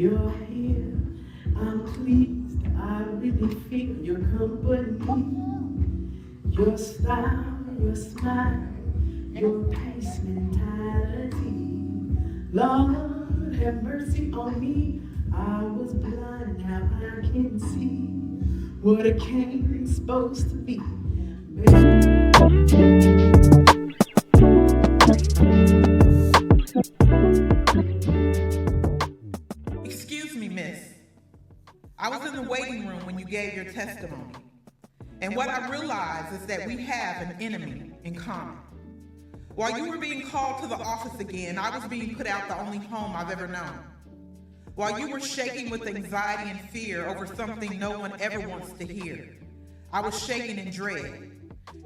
You're here, I'm pleased, I really feel your company. Your style, your smile, your pace mentality. Lord, have mercy on me. I was blind, now I can see what a king's supposed to be. Excuse me, miss. I was in the waiting room when you gave your testimony. And what I realized is that we have an enemy in common. While you were being called to the office again, I was being put out the only home I've ever known. While you were shaking with anxiety and fear over something no one ever wants to hear, I was shaking in dread.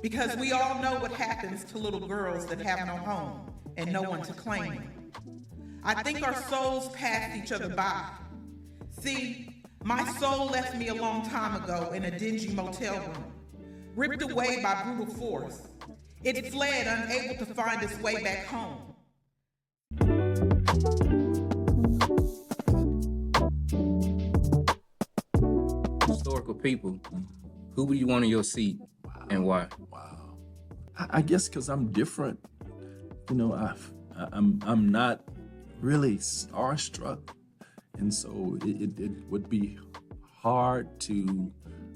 Because we all know what happens to little girls that have no home and no one to claim them. I think our souls passed each other by. See, my soul left me a long time ago in a dingy motel room, ripped away by brutal force. It fled, unable to find its way back home. Historical people, who would you want in your seat and why? Wow. I guess because I'm different. You know, I'm not really starstruck. And so it would be hard to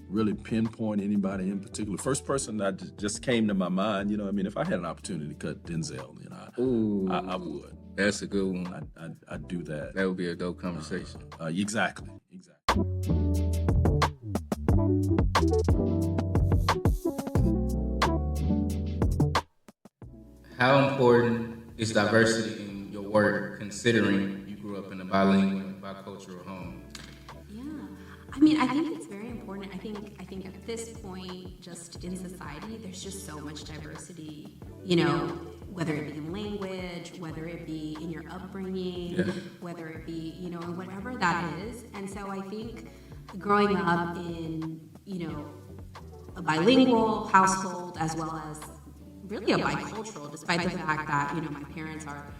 really pinpoint anybody in particular. First person that just came to my mind, you know, I mean, if I had an opportunity to cut Denzel, you know, I would. That's a good one. I'd do that. That would be a dope conversation. Exactly. How important is diversity in your work, considering you grew up in a bilingual, bicultural home? Yeah, I mean, I think it's very important. I think at this point, just in society, there's just so much diversity. You know, whether it be in language, whether it be in your upbringing, whether it be in whatever that is. And so I think growing up in a bilingual household as well as really a bicultural, despite the fact that my parents are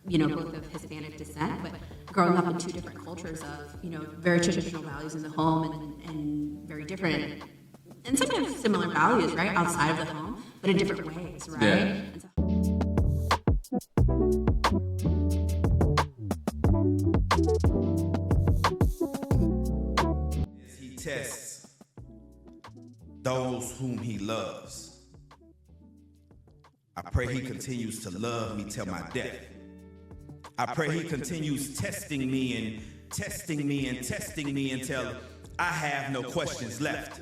both of Hispanic descent, but growing up in two different cultures of very traditional values in the home and very different and sometimes similar values, right, outside of the home, but in different ways, right? Yeah. And so, he tests those whom he loves. I pray he continues to love me till my death. I pray he continues testing me and testing me and testing me until I have no questions left.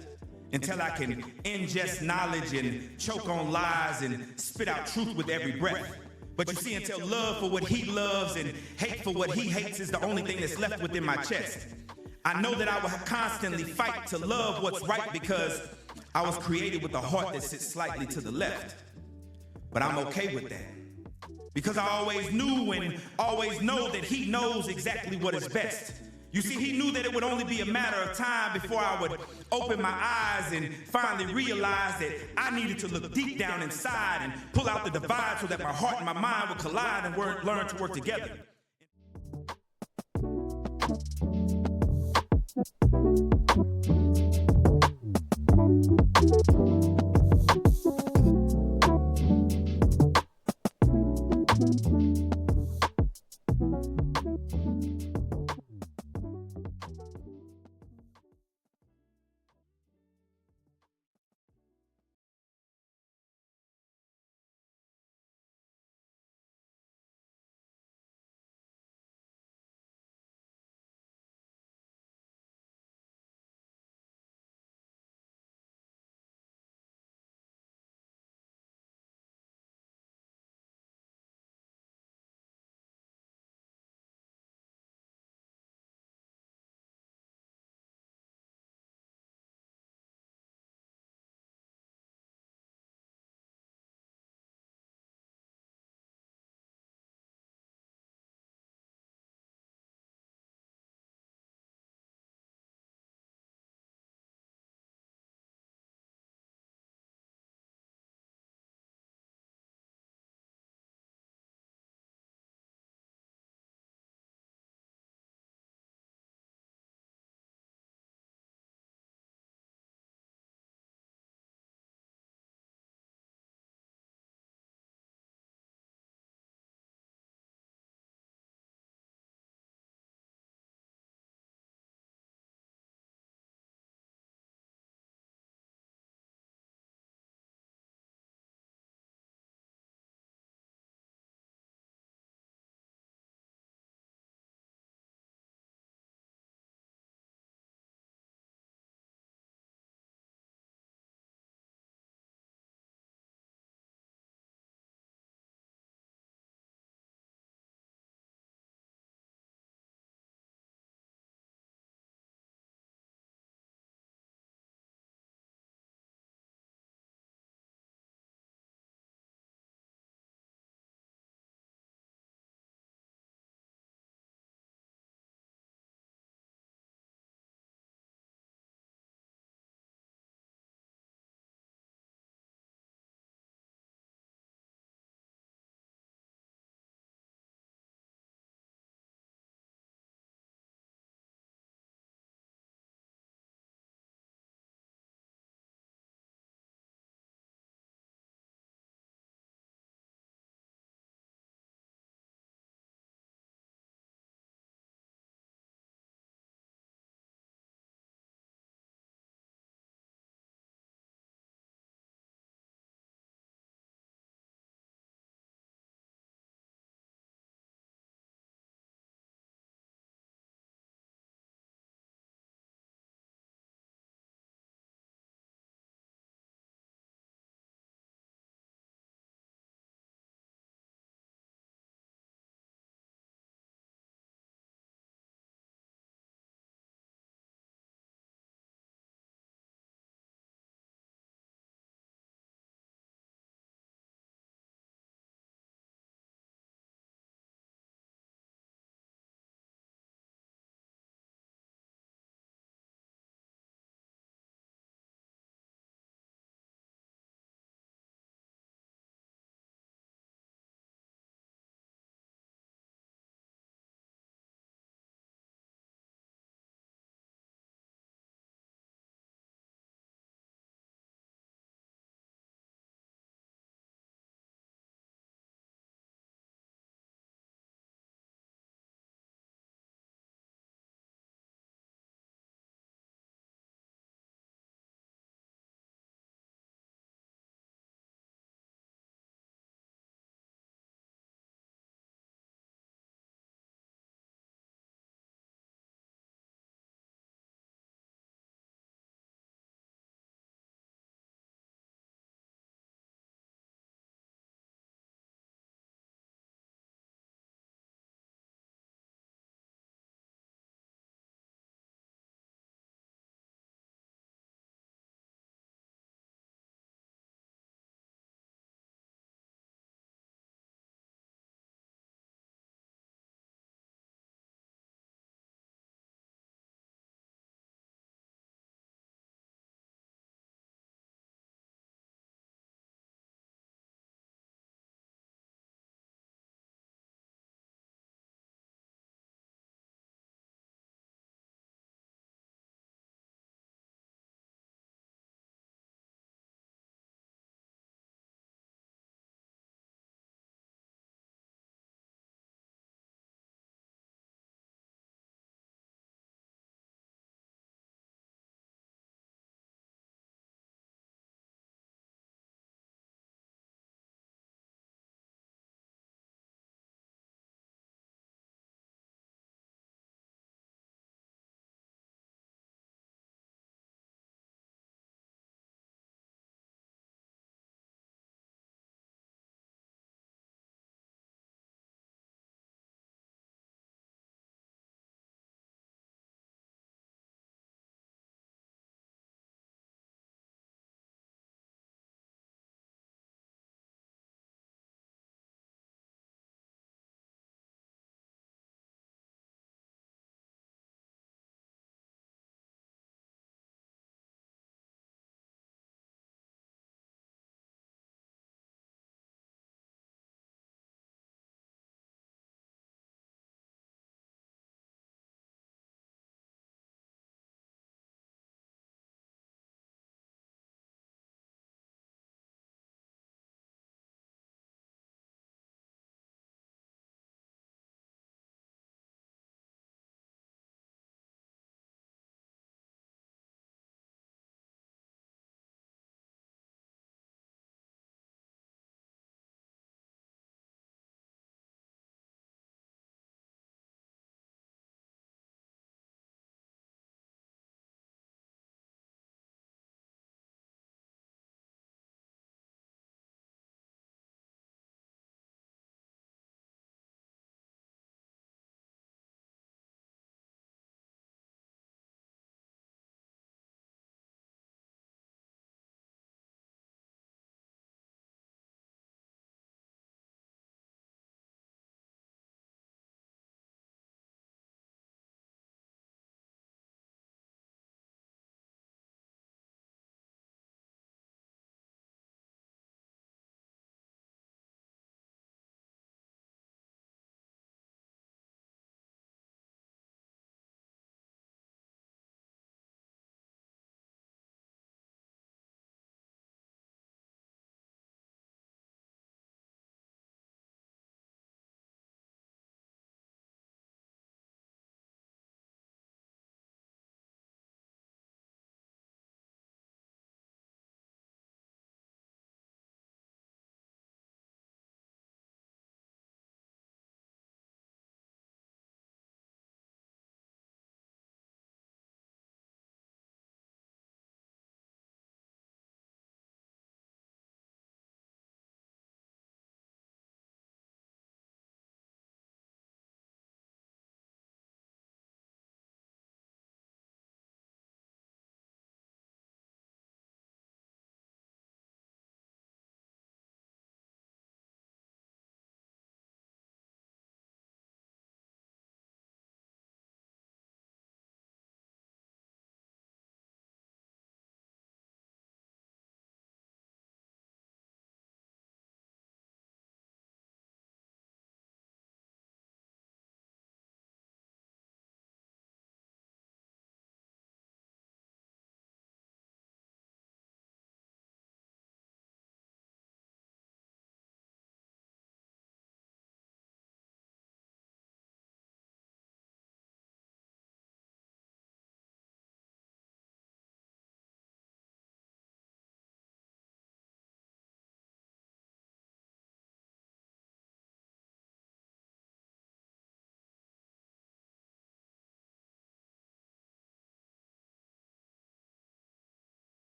Until I can ingest knowledge and choke on lies and spit out truth with every breath. But you see, until love for what he loves and hate for what he hates is the only thing that's left within my chest. I know that I will constantly fight to love what's right because I was created with a heart that sits slightly to the left. But I'm okay with that. Because I always knew and always know that he knows exactly what is best. You see, he knew that it would only be a matter of time before I would open my eyes and finally realize that I needed to look deep down inside and pull out the divide so that my heart and my mind would collide and learn to work together.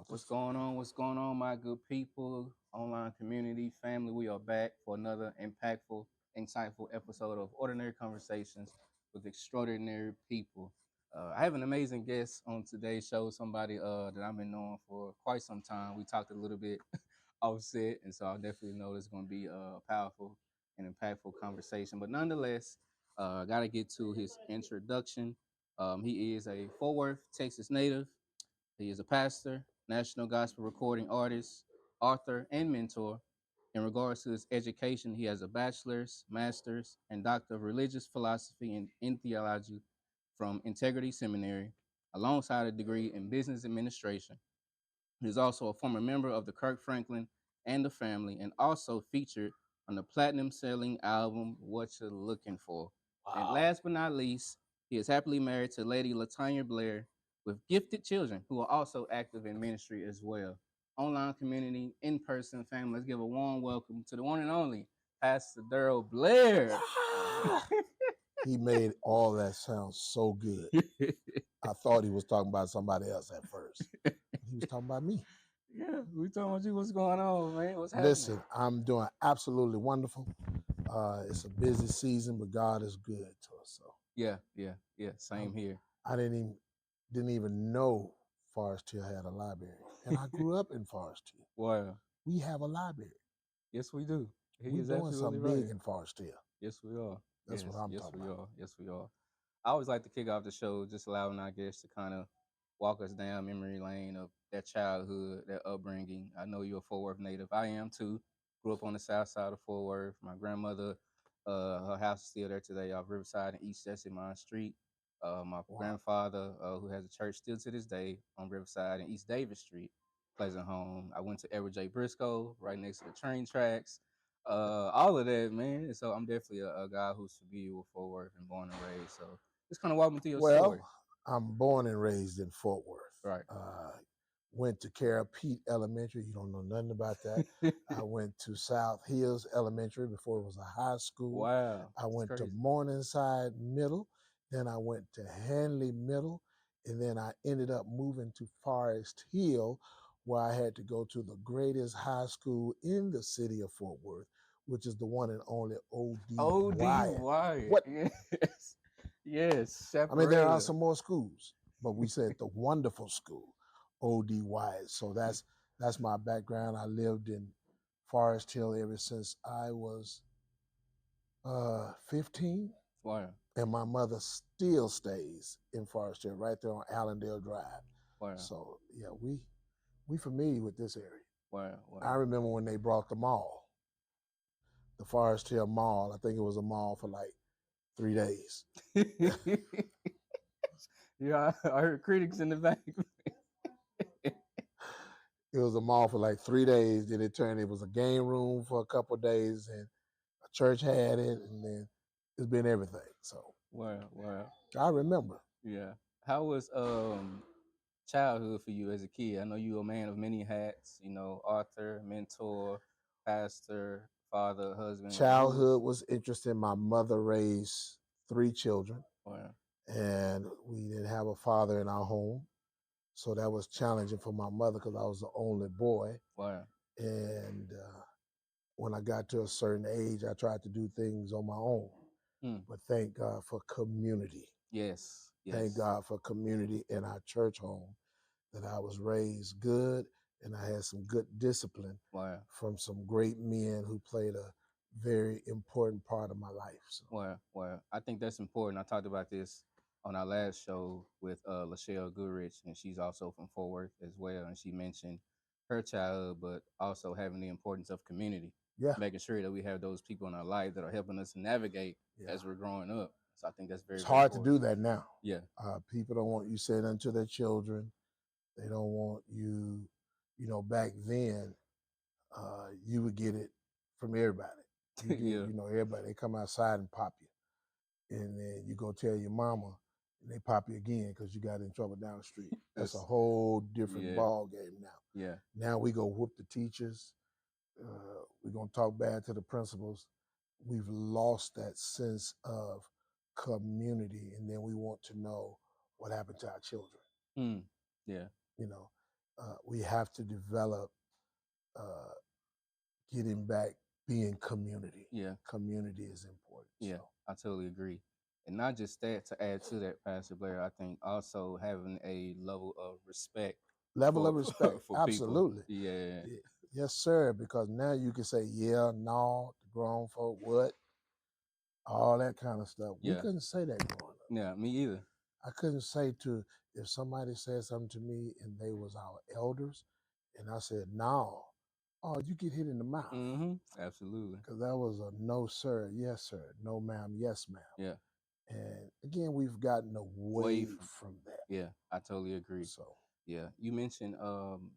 What's going on? What's going on, my good people, online community, family? We are back for another impactful, insightful episode of Ordinary Conversations with Extraordinary People. I have an amazing guest on today's show, somebody that I've been knowing for quite some time. We talked a little bit offset, and so I definitely know it's going to be a powerful and impactful conversation. But nonetheless, I got to get to his introduction. He is a Fort Worth, Texas native. He is a pastor, national gospel recording artist, author, and mentor. In regards to his education, he has a bachelor's, master's, and doctor of religious philosophy and in theology from Integrity Seminary, alongside a degree in business administration. He is also a former member of the Kirk Franklin and the Family, and also featured on the platinum-selling album "What You're Looking For." And last but not least, he is happily married to Lady Darrell Blair, with gifted children who are also active in ministry as well. Online community, in-person family. Let's give a warm welcome to the one and only Pastor Darrell Blair. He made all that sound so good. I thought he was talking about somebody else at first. He was talking about me. Yeah, we talking about you. What's going on, man? What's happening? Listen, I'm doing absolutely wonderful. It's a busy season, but God is good to us. So Yeah. Same here. I didn't even know Forest Hill had a library, and I grew up in Forest Hill. Wow. We have a library. Yes, we do. We're doing something big in Forest Hill. Yes, we are. That's what I'm talking about. Yes, we are. I always like to kick off the show just allowing our guests to kind of walk us down memory lane of their childhood, their upbringing. I know you're a Fort Worth native. I am too. Grew up on the south side of Fort Worth. My grandmother, her house is still there today off Riverside and East Jessamine Street. My grandfather, who has a church still to this day on Riverside and East Davis Street, Pleasant Home. I went to Edward J. Briscoe, right next to the train tracks. All of that, man. And so I'm definitely a guy who's familiar with Fort Worth and born and raised. So just kind of walk me through your story. I'm born and raised in Fort Worth. Right. Went to Cara Pete Elementary. You don't know nothing about that. I went to South Hills Elementary before it was a high school. Wow. I went to Morningside Middle. Then I went to Hanley Middle. And then I ended up moving to Forest Hill, where I had to go to the greatest high school in the city of Fort Worth, which is the one and only O.D. Wyatt. What? Yes. I mean, there are some more schools, but we said the wonderful school, O.D. Wyatt. So that's my background. I lived in Forest Hill ever since I was 15. Wow. And my mother still stays in Forest Hill, right there on Allendale Drive. Wow. So yeah, we familiar with this area. Wow. I remember when they brought the mall, the Forest Hill Mall. I think it was a mall for like 3 days. Yeah, I heard critics in the back. It was a mall for like 3 days. Then it was a game room for a couple of days, and a church had it, and then it's been everything. So wow. I remember. Yeah. How was childhood for you as a kid? I know you were a man of many hats, author, mentor, pastor, father, husband. Childhood was interesting. My mother raised 3 children. Wow. And we didn't have a father in our home. So that was challenging for my mother because I was the only boy. Wow. And when I got to a certain age, I tried to do things on my own. But thank God for community. Yes. Thank God for community in our church home, that I was raised good and I had some good discipline from some great men who played a very important part of my life. So. Wow. I think that's important. I talked about this on our last show with Lachelle Goodrich, and she's also from Fort Worth as well. And she mentioned her childhood, but also having the importance of community. Yeah. Making sure that we have those people in our life that are helping us navigate as we're growing up. So I think that's very, it's very hard important. to do that now. Yeah. People don't want you saying unto their children. They don't want you, back then, you would get it from everybody. You get, everybody, they come outside and pop you. And then you go tell your mama, and they pop you again because you got in trouble down the street. That's a whole different ball game now. Yeah. Now we go whoop the teachers. We're going to talk bad to the principals. We've lost that sense of community, and then we want to know what happened to our children. Yeah. we have to develop uh, getting back being community. Yeah. Community is important. Yeah, So. I totally agree. And not just that, to add to that, Pastor Blair, I think also having a level of respect Level for of respect, for people. absolutely. Yeah. Yes, sir. Because now you can say, yeah, no, the grown folk, what, all that kind of stuff. We Yeah. couldn't say that growing up. Yeah, me either. I couldn't say to, if somebody said something to me and they was our elders, and I said, no, oh, you get hit in the mouth. Mm-hmm. Absolutely. Because that was a no, sir, yes, sir, no, ma'am, yes, ma'am. Yeah. And again, we've gotten away from that. Yeah, I totally agree. So. Yeah, you mentioned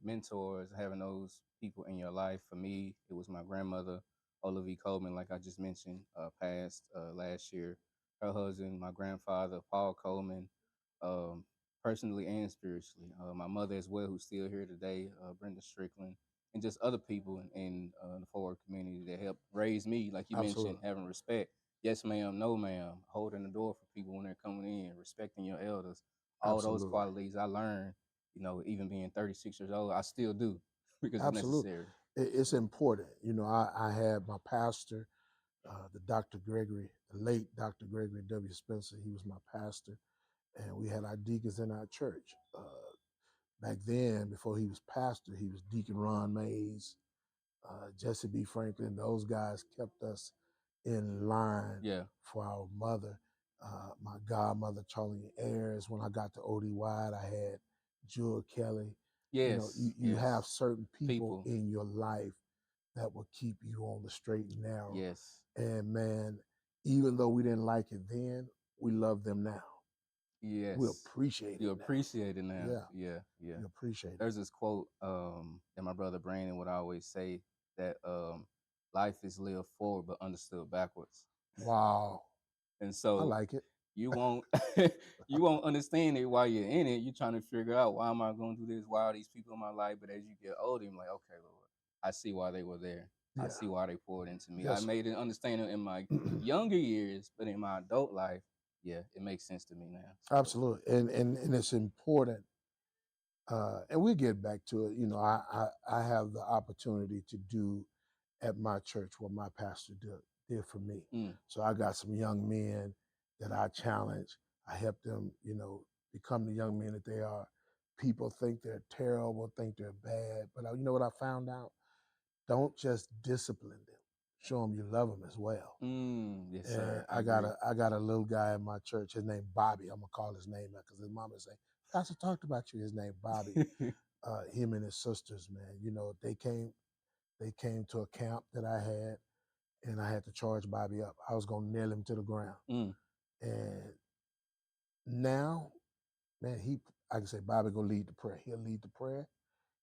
mentors, having those people in your life. For me, it was my grandmother, Olivia Coleman, like I just mentioned, passed last year. Her husband, my grandfather, Paul Coleman, um, personally and spiritually. My mother as well, who's still here today, Brenda Strickland, and just other people in the forward community that helped raise me, like you mentioned, having respect. Yes, ma'am, no, ma'am, holding the door for people when they're coming in, respecting your elders. All those qualities I learned, even being 36 years old, I still do because it's necessary. It's important. I had my pastor, the Dr. Gregory, the late Dr. Gregory W. Spencer. He was my pastor, and we had our deacons in our church. Back then, before he was pastor, he was Deacon Ron Mays, Jesse B. Franklin. Those guys kept us in line for our mother. My godmother, Charlie Ayers. When I got to O.D. Wide, I had Jewel Kelly. Yes. You have certain people in your life that will keep you on the straight and narrow. Yes. And man, even though we didn't like it then, we love them now. Yes. We appreciate it. You appreciate it now. Yeah. Yeah. You appreciate it. There's this quote that my brother Brandon would always say that life is lived forward but understood backwards. Wow. And so I like it. You won't you won't understand it while you're in it. You're trying to figure out, why am I going to do this? Why are these people in my life? But as you get older, you're like, okay, Lord, I see why they were there. Yeah. I see why they poured into me. Yes, I made it understand it in my younger years, but in my adult life, yeah, it makes sense to me now. So. Absolutely. And it's important. And we get back to it. I have the opportunity to do at my church what my pastor did for me. So I got some young men that I challenge. I help them, become the young men that they are. People think they're terrible, think they're bad. But you know what I found out? Don't just discipline them. Show them you love them as well. Yes, sir. I got a little guy in my church. His name Bobby. I'm gonna call his name out because his mama say, Pastor talked about you. His name Bobby. Him and his sisters, man. They came to a camp that I had, and I had to charge Bobby up. I was gonna nail him to the ground. And now, man, I can say Bobby gonna lead the prayer. He'll lead the prayer.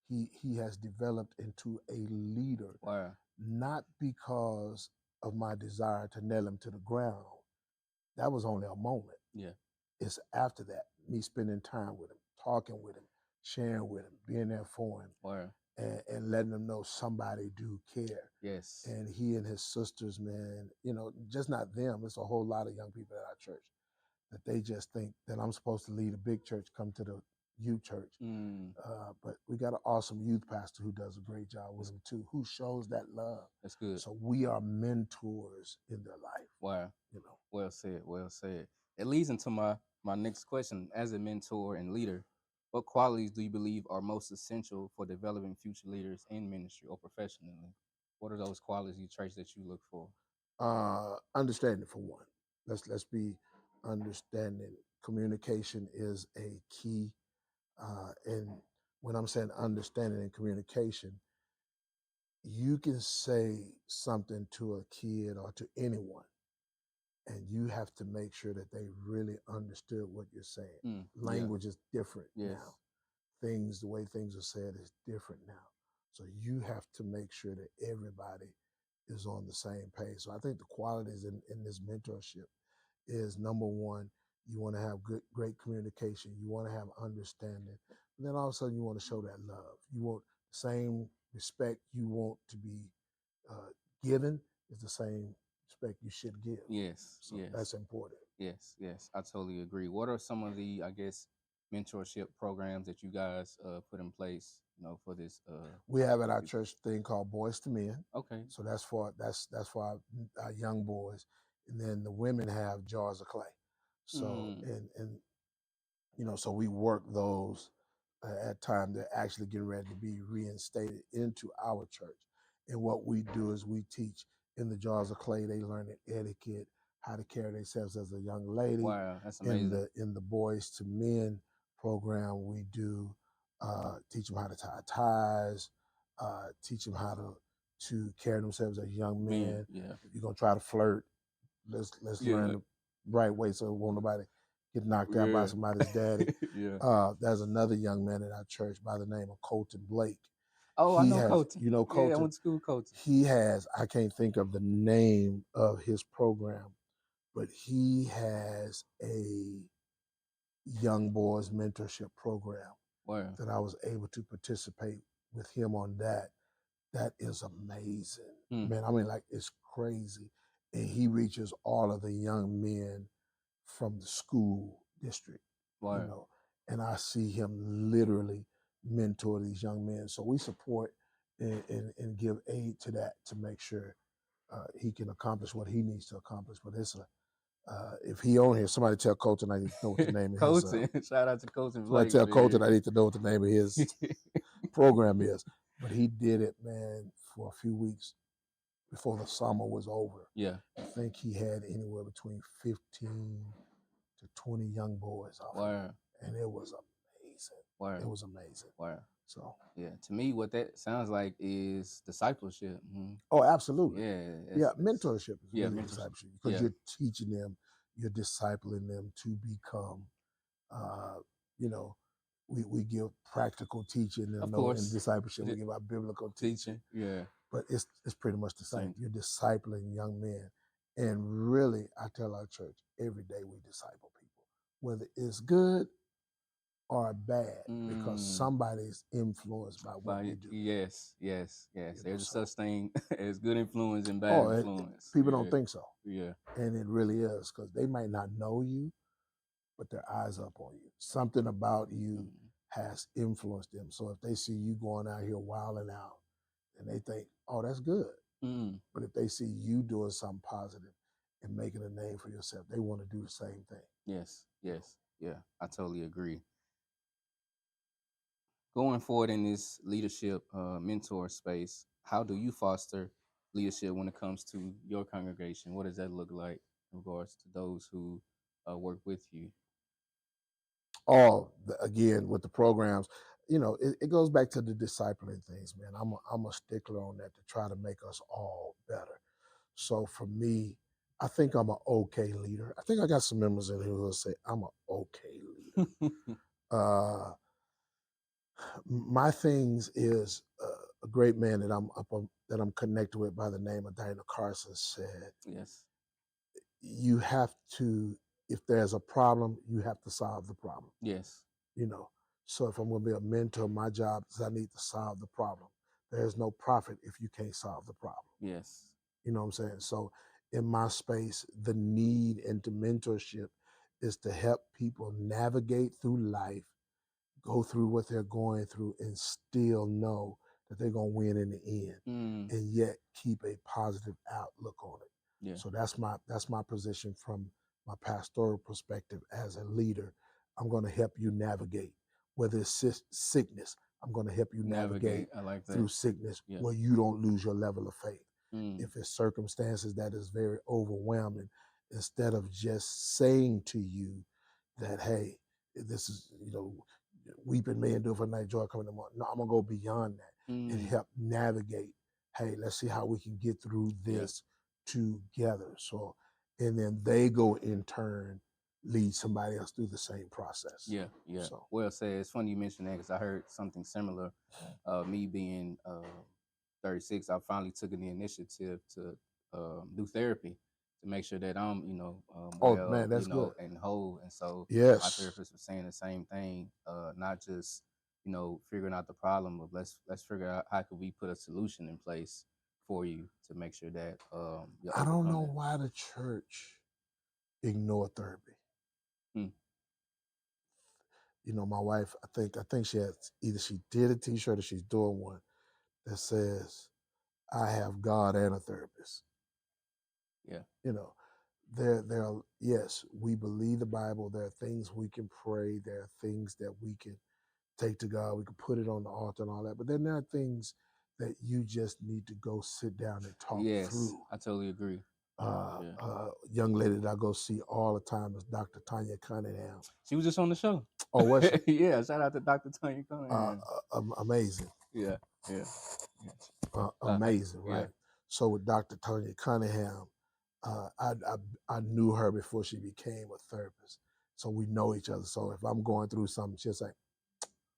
He has developed into a leader. Wow. Not because of my desire to nail him to the ground. That was only a moment. Yeah. It's after that, me spending time with him, talking with him, sharing with him, being there for him. Wow. And letting them know somebody do care. Yes. And he and his sisters, man, just not them. It's a whole lot of young people at our church that they just think that I'm supposed to lead a big church, come to the youth church. But we got an awesome youth pastor who does a great job with them too, who shows that love. That's good. So we are mentors in their life. Wow. Well said. Well said. It leads into my next question. As a mentor and leader, what qualities do you believe are most essential for developing future leaders in ministry or professionally? What are those qualities, traits that you look for? Understanding, for one. Let's be understanding. Communication is a key. And when I'm saying understanding and communication, you can say something to a kid or to anyone, and you have to make sure that they really understood what you're saying. Language is different now. The way things are said is different now. So you have to make sure that everybody is on the same page. So I think the qualities in this mentorship is, number one, you want to have great communication. You want to have understanding. And then all of a sudden you want to show that love. You want the same respect you want to be given is the same respect you should give. Yes. So that's important. Yes. I totally agree. What are some of the, mentorship programs that you guys put in place for this? We have at our church thing called Boys to Men. Okay. So that's for our young boys, and then the women have Jars of Clay. So and so we work those at time. They're actually getting ready to be reinstated into our church. And what we do is we teach in the Jars of Clay. They learn the etiquette, how to carry themselves as a young lady. Wow, that's amazing. In the Boys to Men program, we do teach them how to tie ties, teach them how to carry themselves as young men. Yeah. If you're gonna try to flirt, let's learn the right way so won't nobody get knocked out by somebody's daddy. There's another young man in our church by the name of Colton Blake. Oh, I know Colton. You know Colton? Yeah, I went to school with Colton. He has, I can't think of the name of his program, but he has a young boys mentorship program that I was able to participate with him on that. That is amazing. Man, I mean, like, it's crazy. And he reaches all of the young men from the school district, and I see him literally mentor these young men. So we support and give aid to that to make sure he can accomplish what he needs to accomplish. But it's if he on here, somebody tell Colton I need to know what the name of Colton. Shout out to Colton Blake. Somebody tell Colton I need to know what the name of his program is. But he did it, man, for a few weeks before the summer was over. Yeah. I think he had anywhere between 15 to 20 young boys off of it. And it was amazing. It was amazing. Wow. So yeah, to me, what that sounds like is discipleship. Oh, absolutely. Yeah. Mentorship is really mentorship. discipleship because you're teaching them, you're discipling them to become. We give practical teaching and in discipleship. We give our biblical teaching. Yeah. But it's pretty much the same. You're discipling young men. And really, I tell our church, every day we disciple people, whether it's good or bad, because somebody's influenced by what we do. Yes. There's such thing as good influence and bad influence. People don't think so. Yeah. And it really is, because they might not know you, but their eyes up on you. Something about you has influenced them. So if they see you going out here wilding out, and they think, oh, that's good. But if they see you doing something positive and making a name for yourself, they want to do the same thing. Yes. Yeah, I totally agree. Going forward in this leadership mentor space, how do you foster leadership when it comes to your congregation? What does that look like in regards to those who work with you? Again, with the programs, it goes back to the discipling things, man. I'm a stickler on that to try to make us all better. So for me, I think I'm an okay leader. I think I got some members in here who will say I'm an okay leader. My things is a great man that I'm connected with by the name of Dana Carson said. Yes. You have to, if there's a problem, you have to solve the problem. Yes. So if I'm going to be a mentor, my job is I need to solve the problem. There's no profit if you can't solve the problem. Yes. You know what I'm saying? So in my space, the need into mentorship is to help people navigate through life, go through what they're going through, and still know that they're going to win in the end, and yet keep a positive outlook on it. Yeah. So that's my position from my pastoral perspective as a leader. I'm going to help you navigate, whether it's sickness. I'm going to help you navigate I like that. through sickness where you don't lose your level of faith. If it's circumstances that is very overwhelming, instead of just saying to you that, hey, this is, weeping may endure for the night, joy coming in the morning. No, I'm going to go beyond that and help navigate. Hey, let's see how we can get through this together. So, and then they go in turn lead somebody else through the same process. Yeah. So. Well said. It's funny you mentioned that because I heard something similar. Me being 36, I finally took the initiative to do therapy to make sure that I'm, well, man, that's good. and whole. And so yes. my therapist was saying the same thing, not just, figuring out the problem, but let's figure out how could we put a solution in place for you to make sure that I don't know why the church ignore therapy. my wife, I think she has, either she did a T-shirt or she's doing one that says, "I have God and a therapist." Yeah. There are, yes, we believe the Bible. There are things we can pray. There are things that we can take to God. We can put it on the altar and all that. But then there are things that you just need to go sit down and talk through. I totally agree. Young lady that I go see all the time is Dr. Tanya Cunningham. She was just on the show. Oh, was she? Yeah, shout out to Dr. Tanya Cunningham. Amazing. Yeah. Amazing, right? Yeah. So with Dr. Tanya Cunningham, I knew her before she became a therapist. So we know each other. So if I'm going through something, she'll say,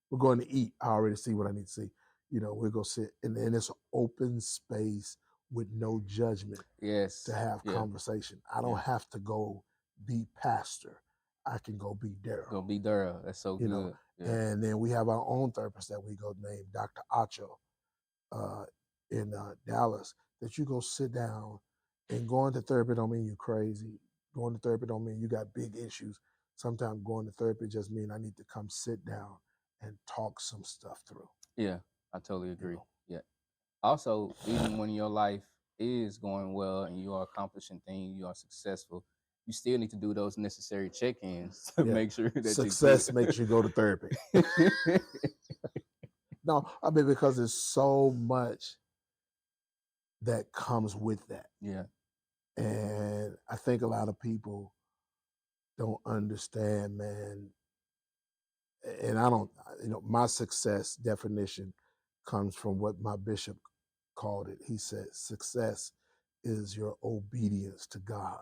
"We're going to eat. I already see what I need to see." We'll go sit. And then it's an open space with no judgment to have conversation. I don't have to go be pastor. I can go be Darrell. Go be Darrell. That's so good. Yeah. And then we have our own therapist that we go named Dr. Acho in Dallas, that you go sit down. And going to therapy don't mean you're crazy. Going to therapy don't mean you got big issues. Sometimes going to therapy just means I need to come sit down and talk some stuff through. Yeah, I totally agree. Yeah. Also, even when your life is going well and you are accomplishing things, you are successful, you still need to do those necessary check-ins to make sure that success makes you go to therapy. No, I mean, because there's so much that comes with that. Yeah. And I think a lot of people don't understand, man. And I don't, my success definition comes from what my bishop called it. He said, success is your obedience to God.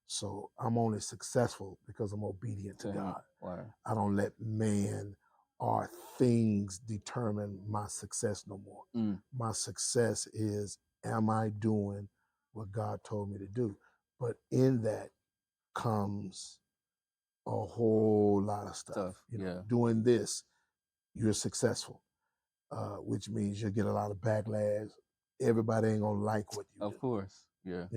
So I'm only successful because I'm obedient to God. Wow. I don't let man or things determine my success no more. My success is, am I doing what God told me to do? But in that comes a whole lot of stuff. Doing this, you're successful, which means you'll get a lot of backlash. Everybody ain't gonna like what you do. Of course, yeah.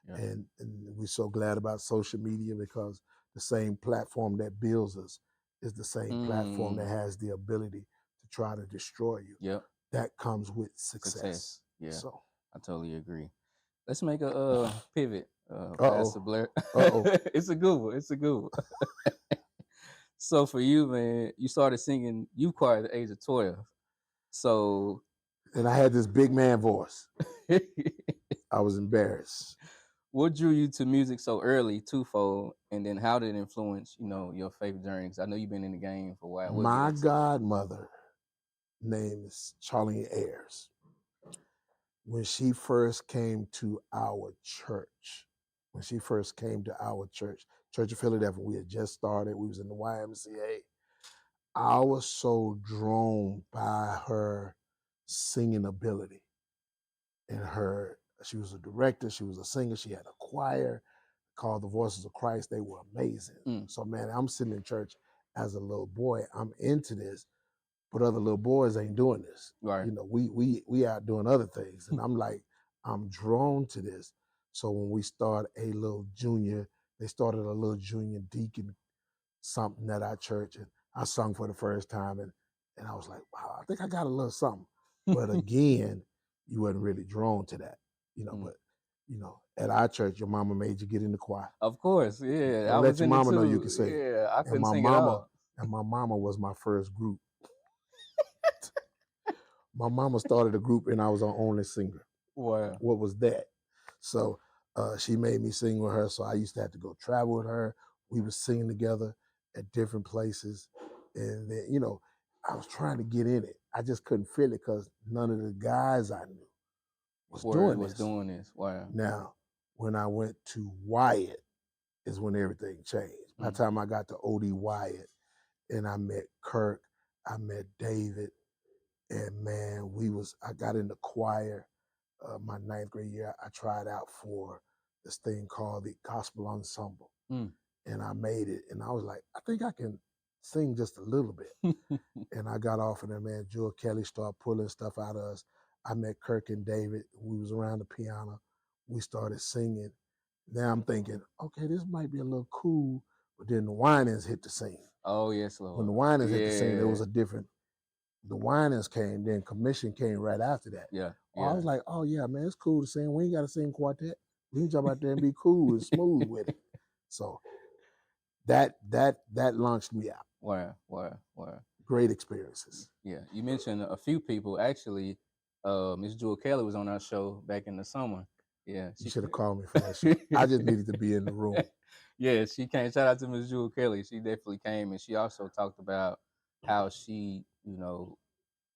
And we're so glad about social media, because the same platform that builds us is the same platform that has the ability to try to destroy you. Yep. That comes with success. Yeah. So I totally agree. Let's make a pivot, Pastor Blair. It's a good one. It's a good one. So for you, man, you started singing youth choir at the age of 12. So, and I had this big man voice. I was embarrassed. What drew you to music so early, twofold, and then how did it influence, your faith journey? Because I know you've been in the game for a while. My godmother name is Charlie Ayers. When she first came to our church, Church of Philadelphia, we had just started. We was in the YMCA. I was so drawn by her singing ability. And she was a director, she was a singer, she had a choir called the Voices of Christ. They were amazing. So, man, I'm sitting in church as a little boy. I'm into this, but other little boys ain't doing this. Right. We out doing other things. And I'm like, I'm drawn to this. So when we start they started a little junior deacon something at our church, and I sung for the first time, and I was like, wow, I think I got a little something. But again, you wasn't really drawn to that, but at our church, your mama made you get in the choir. Of course, yeah. Don't let your mama know you can sing. Yeah, I couldn't sing at all. And my mama was my first group. My mama started a group, and I was our only singer. Wow. What was that? So she made me sing with her, so I used to have to go travel with her. We were singing together at different places. And then, I was trying to get in it. I just couldn't feel it because none of the guys I knew was doing this. Wow. Now, when I went to Wyatt is when everything changed. By the time I got to OD Wyatt and I met Kirk, I met David, and man, I got in the choir my 9th grade year. I tried out for this thing called the Gospel Ensemble. And I made it. And I was like, I think I can sing just a little bit. And I got off, and then, man, Jewel Kelly started pulling stuff out of us. I met Kirk and David. We was around the piano. We started singing. Now I'm thinking, okay, this might be a little cool, But then the Winans hit the scene. Oh yes, When the Lord. Winans hit the scene, there Yeah. was a different. The Winans came, then Commission came right after that. Yeah. Oh, I was like, oh yeah, man, it's cool to sing. We ain't got to sing quartet. We can jump out there and be cool and smooth with it. So that launched me out. Wow. Great experiences. Yeah, you mentioned a few people. Actually, Miss Jewel Kelly was on our show back in the summer. Yeah, You should have called me for that show. I just needed to be in the room. Yeah, she came. Shout out to Miss Jewel Kelly. She definitely came, and she also talked about how she,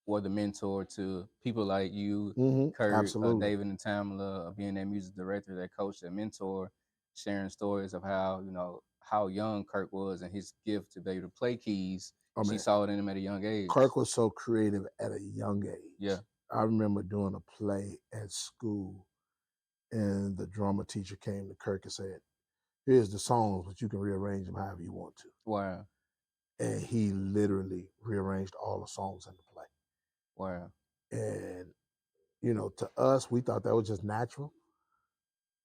was the mentor to people like you, Kurt, Absolutely. David, and Tamala, being that music director, that coach, that mentor, sharing stories of how young Kurt was and his gift to be able to play keys. Oh, she man. saw it in him at a young age. Kirk was so creative at a young age. Yeah. I remember doing a play at school, and the drummer teacher came to Kirk and said, here's the songs, but you can rearrange them however you want to. Wow. And he literally rearranged all the songs in the play. Wow. And, to us, we thought that was just natural.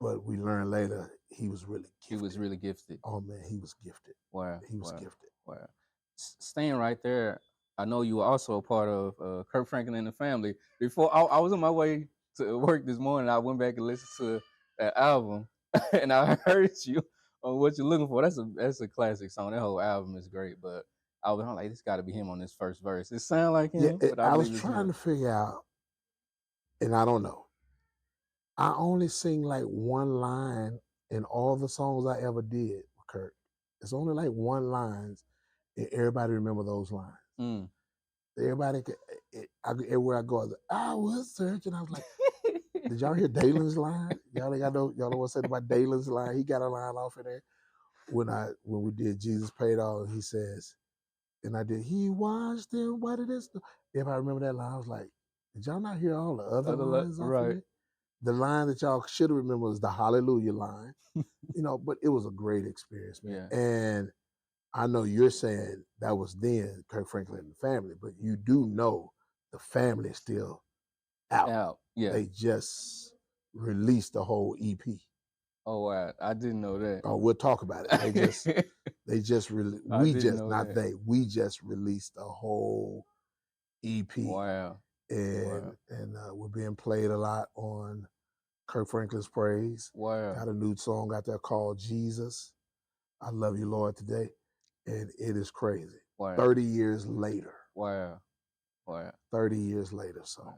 But we learned later he was really gifted. He was really gifted. Oh, man, he was gifted. Wow. He was gifted. Wow. Staying right there, I know you were also a part of Kirk Franklin and the Family. Before I was on my way to work this morning, I went back and listened to that album, and I heard you on What You're Looking For. That's a classic song. That whole album is great, but I'm like, this got to be him on this first verse. It sound like him. Yeah, but I was trying to figure out, and I don't know. I only sing like one line in all the songs I ever did with Kirk. It's only like one line, and everybody remember those lines. Mm. Everybody, everywhere I go, I was searching. I was like, did y'all hear Dalen's line? Y'all know what said about Dalen's line? He got a line off of there. When we did Jesus Paid All, he says, and I did, he washed them, what it is. If I remember that line, I was like, did y'all not hear all the other lines off of it? The line that y'all should have remembered was the Hallelujah line. But it was a great experience, man. Yeah. And I know you're saying that was then Kirk Franklin and the Family, but you do know the Family is still out. Yeah. They just released the whole EP. Oh, wow. I didn't know that. Oh, we'll talk about it. We just released the whole EP. Wow. And we're being played a lot on Kirk Franklin's Praise. Wow. Got a new song out there called Jesus. I Love You, Lord, today. And it is crazy. Wow. 30 years later. Wow. 30 years later. So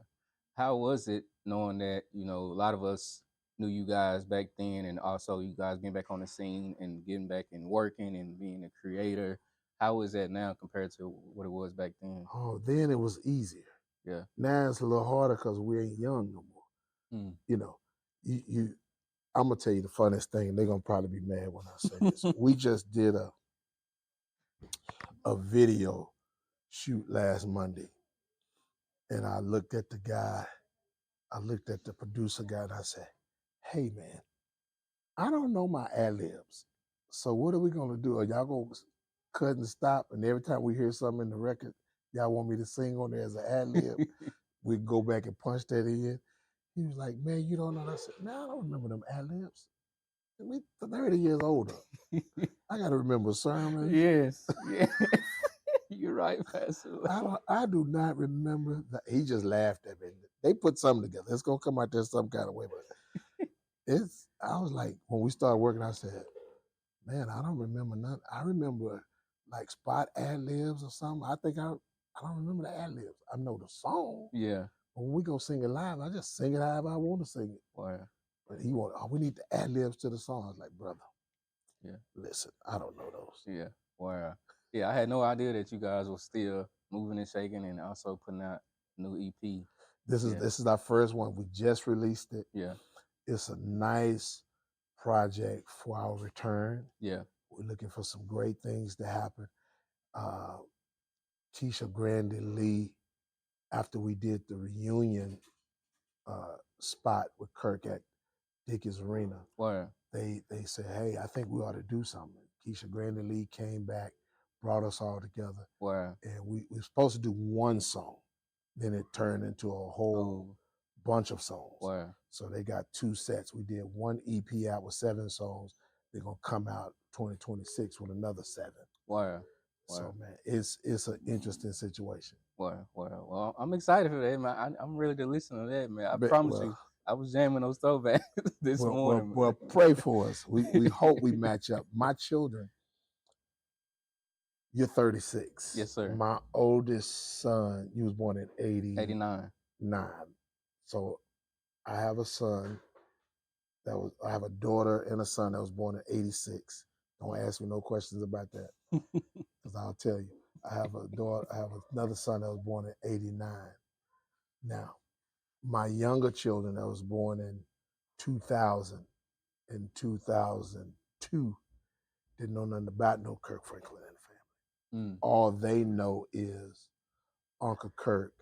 how was it knowing that, a lot of us knew you guys back then, and also you guys being back on the scene and getting back and working and being a creator? How is that now compared to what it was back then? Oh, then it was easier. Yeah. Now it's a little harder because we ain't young no more. Mm. I'm gonna tell you the funniest thing. They're gonna probably be mad when I say this. We just did a video shoot last Monday, and I looked at the producer guy, and I said, "Hey man, I don't know my ad-libs. So what are we gonna do? Are y'all gonna cut and stop? And every time we hear something in the record, y'all want me to sing on there as an ad-lib? We go back and punch that in." He was like, "Man, you don't know." I said, "Man, I don't remember them ad-libs. We 30 years older. I got to remember sermons." Yes. Yeah. You're right, Pastor. I do not remember that. He just laughed at me. They put something together. It's going to come out there some kind of way. But I was like, when we started working, I said, man, I don't remember none. I remember like spot ad-libs or something. I don't remember the ad-libs. I know the song. Yeah. But when we go sing it live, I just sing it however I want to sing it. Wow. But we need the ad-libs to the song. I was like, brother, yeah, listen, I don't know those. Yeah. Wow. Yeah, I had no idea that you guys were still moving and shaking and also putting out a new EP. This is our first one. We just released it. Yeah. It's a nice project for our return. Yeah. We're looking for some great things to happen. Keisha Grandy Lee, after we did the reunion spot with Kirk at Dickies Arena, wow, they said, hey, I think we ought to do something. Keisha Grandy Lee came back, brought us all together. Wow. And we were supposed to do one song. Then it turned into a whole bunch of songs. Wow. So they got 2 sets. We did one EP out with 7 songs. they're gonna come out 2026 with another 7. Wow. So man, it's an interesting situation. Wow. Well, I'm excited for that, man. I'm ready to listen to that, man. I promise you, I was jamming those throwbacks this morning. Well, pray for us. We hope we match up. My children, you're 36. Yes, sir. My oldest son, he was born in 89. So I have a son I have a daughter and a son that was born in 86. Don't ask me no questions about that, because I'll tell you. I have another son that was born in 89. Now, my younger children that was born in 2000 and 2002 didn't know nothing about no Kirk Franklin and the family. All they know is Uncle Kirk,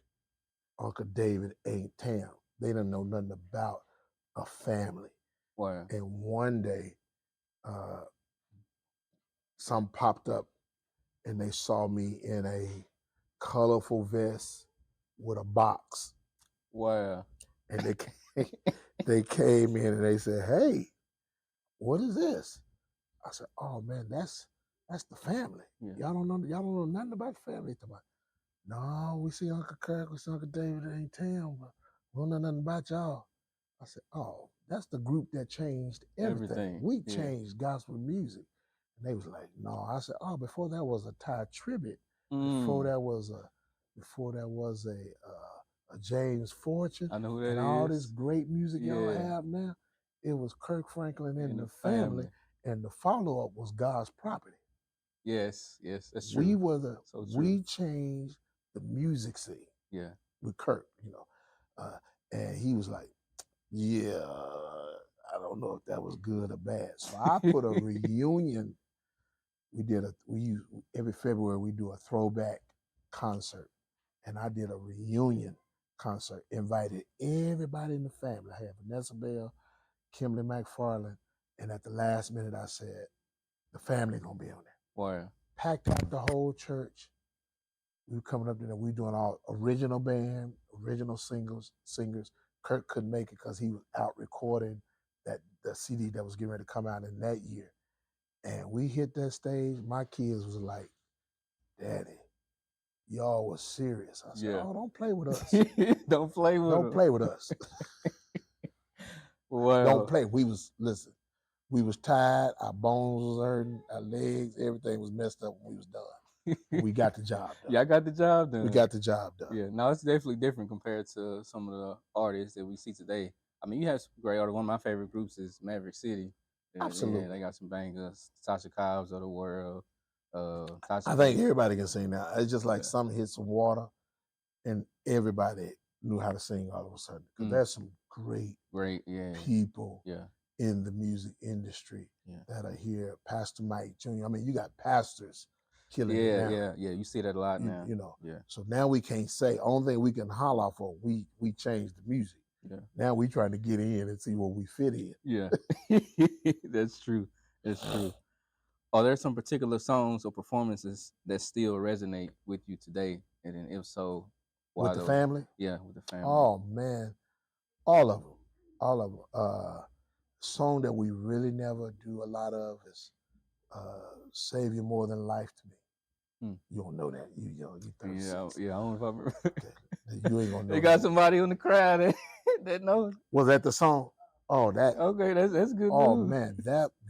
Uncle David ain't Tam. They don't know nothing about a family. Wow. And one day, some popped up and they saw me in a colorful vest with a box. Wow. And they came in and they said, "Hey, what is this?" I said, "Oh man, that's the family. Yeah. Y'all don't know nothing about the family." No, we see Uncle Kirk, we see Uncle David, it ain't Tam, but we don't know nothing about y'all. I said, "Oh, that's the group that changed everything. We changed gospel music." And they was like, "No." I said, "Oh, before that was a Ty Tribbett. Before that was a James Fortune. I know who that and is. All this great music y'all have now. It was Kirk Franklin and the family. And the follow-up was God's Property." Yes, that's true. We changed the music scene. Yeah. With Kirk, and he was like, "Yeah, I don't know if that was good or bad." So I put a reunion. Every February we do a throwback concert, and I did a reunion concert. Invited everybody in the family. I had Vanessa Bell, Kimberly McFarland, and at the last minute I said, "The family gonna be on there." Wow. Packed out the whole church. We were coming up there. We doing all original band, original singers. Kirk couldn't make it because he was out recording the CD that was getting ready to come out in that year. And we hit that stage. My kids was like, "Daddy, y'all was serious." I said, "Oh, don't play with us. Don't play with us. Wow. Don't play." We was tired. Our bones was hurting. Our legs, everything was messed up when we was done. We got the job done. Yeah, I got the job done. We got the job done. Yeah, no, it's definitely different compared to some of the artists that we see today. I mean, you have some great artists. One of my favorite groups is Maverick City. Absolutely. Yeah, they got some bangers. Tasha Cobbs of the world. I think everybody can sing now. It's just like some hit some water, and everybody knew how to sing all of a sudden. Because there's some great people in the music industry that are here. Pastor Mike Jr. I mean, you got pastors killing it now. Yeah. You see that a lot now. So now we can't say. Only thing we can holler for, we changed the music. Yeah. Now we trying to get in and see where we fit in. Yeah. That's true. Are there some particular songs or performances that still resonate with you today? And then if so, why with the family? Yeah, with the family. Oh man, all of them. Song that we really never do a lot of is "Save You More Than Life to Me." You don't know that. You 36. Yeah. I don't know if I remember. Okay. You ain't gonna know. They got somebody on the crowd that knows. Was that the song? Oh, that. Okay, that's good. Oh news. Man,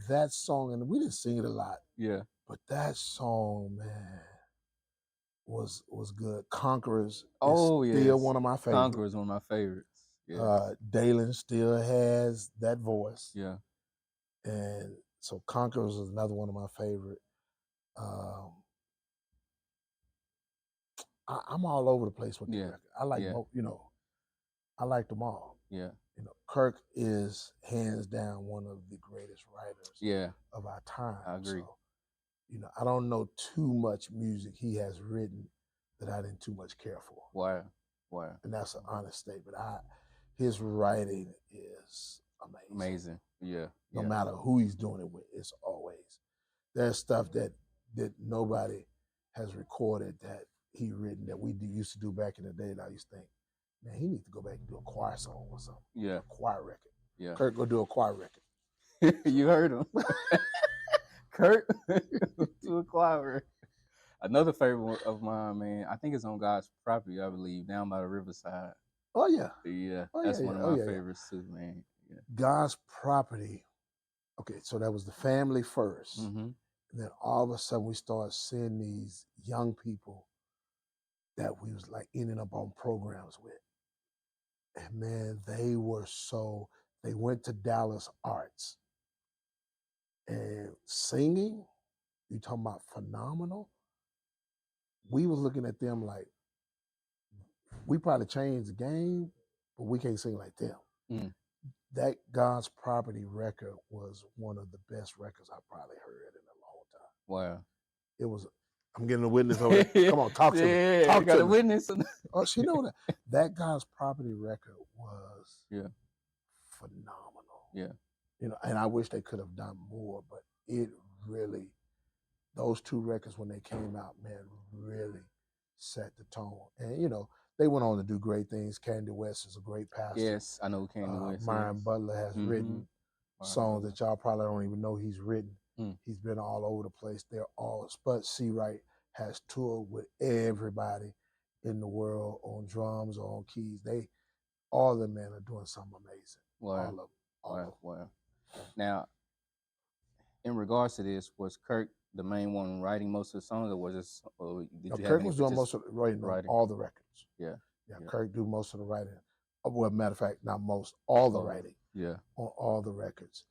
that song, and we didn't sing it a lot. Yeah. But that song, man, was good. Conquerors. Oh yeah. Still one of my favorites. Conquerors, one of my favorites. Yeah. Dalen still has that voice. Yeah. And so Conquerors is another one of my favorite. I'm all over the place with the record. I like, I like them all. Yeah. Kirk is hands down one of the greatest writers of our time. I agree. So, I don't know too much music he has written that I didn't too much care for. Wow. And that's an honest statement. His writing is amazing. Yeah. No matter who he's doing it with, it's always. There's stuff that nobody has recorded that he written that we used to do back in the day, and I used to think, man, he needs to go back and do a choir song or something. Yeah. A choir record. Yeah. Kirk, go do a choir record. You heard him. Kurt to a choir. Another favorite of mine, man. I think it's on God's property, I believe, down by the riverside. Oh yeah. Yeah, Oh, that's yeah, one yeah. of Oh, my yeah, yeah. favorites too, man. Yeah. God's property. Okay, so that was the family 1st. Mm-hmm. And then all of a sudden we started seeing these young people that we was like ending up on programs with. And man, they went to Dallas Arts. And singing, you talking about phenomenal. We was looking at them like, we probably changed the game, but we can't sing like them. Mm. That God's Property record was one of the best records I probably heard in a long time. Wow. It was. I'm getting a witness over there. Come on, talk to me. Talk got to a me. witness. Oh, she know that. That God's Property record was phenomenal. Yeah. You know, and I wish they could have done more, but it really, those 2 records when they came out, man, really set the tone. And you know, they went on to do great things. Candy West is a great pastor. Yes, I know Candy West. Myron Butler has written songs that y'all probably don't even know he's written. He's been all over the place. They're all, Spud Seawright has toured with everybody in the world on drums or on keys. All of them, man, are doing something amazing. Wow. All of them. Wow. Now, in regards to this, was Kirk the main one writing most of the songs, or was this? Or did you Kirk was doing most of the writing on all the records. Yeah. Kirk do most of the writing. Well, matter of fact, not most, all the writing. Yeah. On all the records.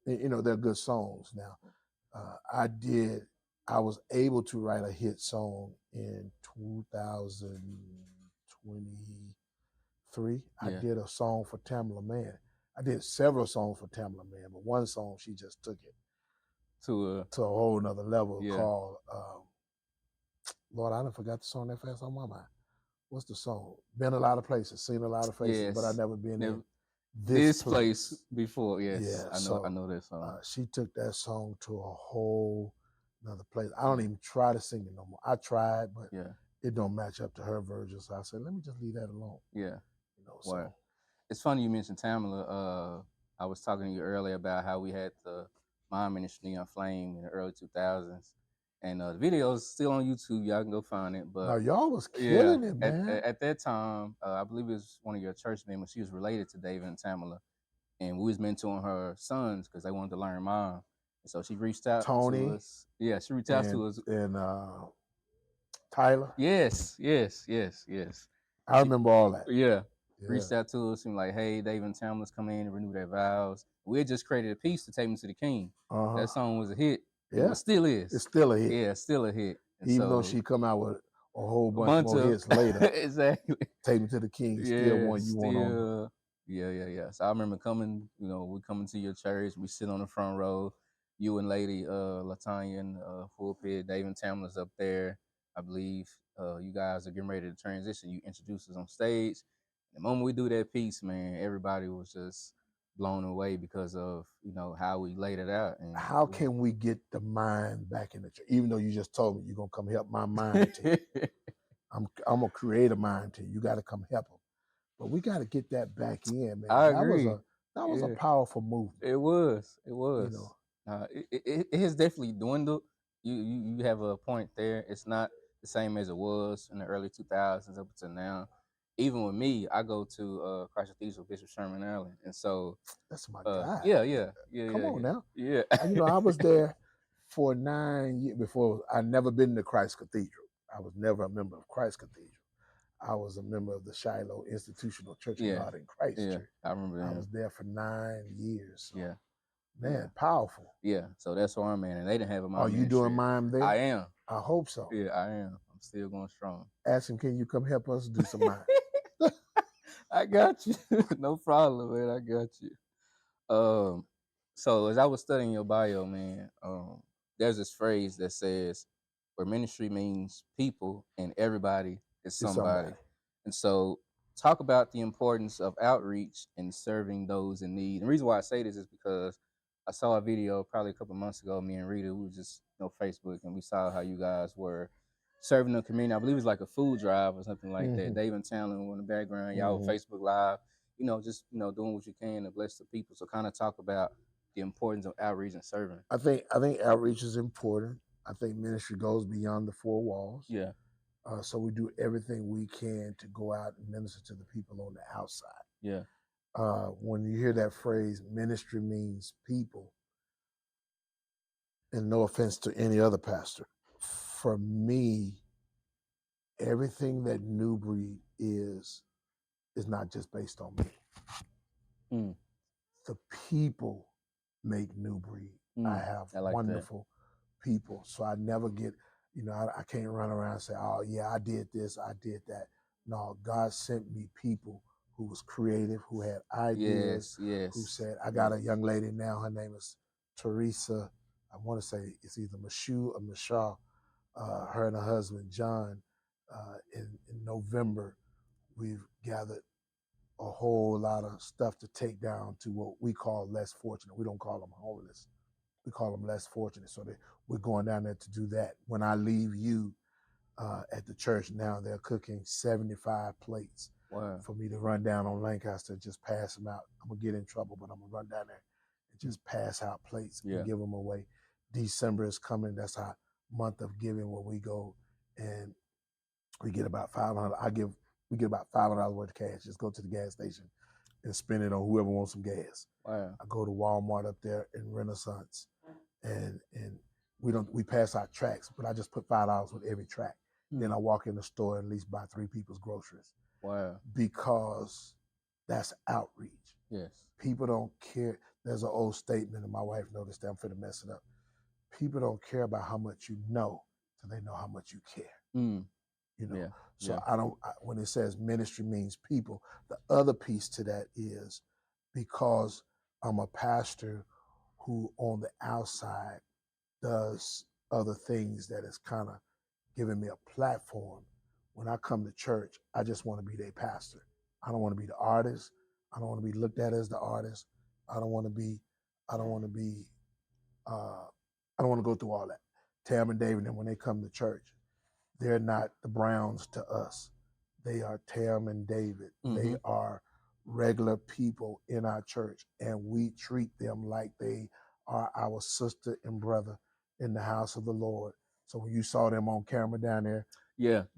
You know, they're good songs. Now, I was able to write a hit song in 2023. I did a song for Tamala Man. I did several songs for Tamala Man, but one song she just took it to a whole nother level called Lord, I done forgot the song that fast on my mind. What's the song? Been a lot of places, seen a lot of faces, but I never been in this place before. Yes, yeah, I know that song. She took that song to a whole another place. I don't even try to sing it no more. I tried, but it don't match up to her version. So I said, let me just leave that alone. Yeah. You know, so wow. It's funny you mentioned Tamala. I was talking to you earlier about how we had the Mom Ministry on Flame in the early 2000s. And the video's still on YouTube. Y'all can go find it. But no, y'all was killing it, man. At that time, I believe it was one of your church members. She was related to David and Tamala. And we was mentoring her sons because they wanted to learn mom. And so she reached out to us. Yeah, she reached out to us. And Tyler? Yes. I remember all that. Yeah. Reached out to us and like, hey, David and Tamala's come in and renew their vows. We had just created a piece to take me to the King. That song was a hit. Yeah. It still is. It's still a hit. Yeah, it's still a hit. And even though she come out with a whole bunch more hits later. Exactly. Take Me to the King, still one you want on. Yeah. So I remember coming, we coming to your church, we sit on the front row, you and Lady Latanya in pulpit, Dave and Tamala's up there. I believe you guys are getting ready to transition. You introduce us on stage. The moment we do that piece, man, everybody was just blown away because of how we laid it out. And how can we get the mind back in the church? Even though you just told me you're gonna come help my mind team. I'm gonna create a mind team. You got to come help them, but we got to get that back in, man. I agree. That was a powerful movement. It was. It has definitely dwindled. You have a point there. It's not the same as it was in the early 2000s up until now. Even with me, I go to Christ Cathedral, Bishop Sherman Allen, and so that's my guy. Yeah. Come on now. Yeah. I was there for 9 years before. I never been to Christ Cathedral. I was never a member of Christ Cathedral. I was a member of the Shiloh Institutional Church of God in Christ Church. I remember that. I was there for 9 years. So. Yeah. Man, powerful. Yeah. So that's where I'm at, and they didn't have a mime. Are you doing mime there? I am. I hope so. Yeah, I am. I'm still going strong. Ask him, can you come help us do some mime? I got you. No problem, man. I got you. So as I was studying your bio, man, there's this phrase that says, where ministry means people and everybody is somebody. And so talk about the importance of outreach and serving those in need. And the reason why I say this is because I saw a video probably a couple of months ago, me and Rita, we were just Facebook, and we saw how you guys were serving the community. I believe it was like a food drive or something like that. Dave and Talon were in the background. Y'all were Facebook Live. just doing what you can to bless the people. So kind of talk about the importance of outreach and serving. I think outreach is important. I think ministry goes beyond the four walls. Yeah. So we do everything we can to go out and minister to the people on the outside. Yeah. When you hear that phrase, ministry means people, and no offense to any other pastor, for me, everything that New Breed is not just based on me. Mm. The people make New Breed. I have like wonderful people, so I never get, I can't run around and say, oh yeah, I did this, I did that. No, God sent me people who was creative, who had ideas, who said, I got a young lady now, her name is Teresa, I want to say it's either Mashu or Michelle, her and her husband, John, in November, we've gathered a whole lot of stuff to take down to what we call less fortunate. We don't call them homeless. We call them less fortunate. So we're going down there to do that. When I leave you at the church now, they're cooking 75 plates for me to run down on Lancaster, just pass them out. I'm going to get in trouble, but I'm going to run down there and just pass out plates and give them away. December is coming. That's our month of giving, where we go and we get about $500. We get about $500 worth of cash. Just go to the gas station and spend it on whoever wants some gas. Wow. I go to Walmart up there in Renaissance, and we pass out tracks, but I just put $5 with every track. Then I walk in the store and at least buy 3 people's groceries. Wow. Because that's outreach. Yes. People don't care. There's an old statement, and my wife noticed that. I'm finna mess it up. People don't care about how much you know till they know how much you care. So when it says ministry means people, the other piece to that is because I'm a pastor who on the outside does other things that is kind of giving me a platform. When I come to church, I just want to be their pastor. I don't want to be the artist. I don't want to be looked at as the artist. I don't want to go through all that. Tam and David, and when they come to church, they're not the Browns to us. They are Tam and David. They are regular people in our church, and we treat them like they are our sister and brother in the house of the Lord. So when you saw them on camera down there,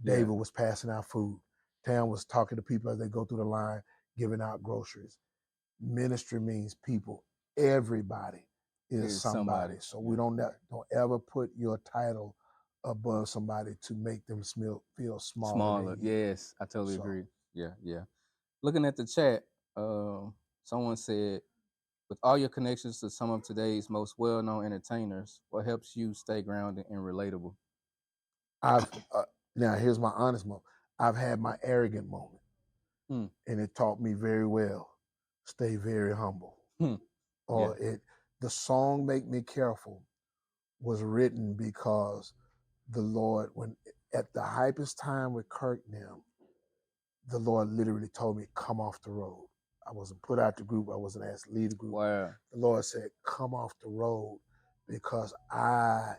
David was passing out food. Tam was talking to people as they go through the line, giving out groceries. Ministry means people. Everybody is somebody. So we don't ever put your title above somebody to make them feel smaller. Yes, I totally agree. Yeah. Looking at the chat, someone said, with all your connections to some of today's most well-known entertainers, what helps you stay grounded and relatable? Now here's my honest moment. I've had my arrogant moment, and it taught me very well. Stay very humble. The song "Make Me Careful" was written because the Lord, when at the hypest time with Kirk now, the Lord literally told me, come off the road. I wasn't put out the group. I wasn't asked to lead the group. Wow. The Lord said, come off the road, because I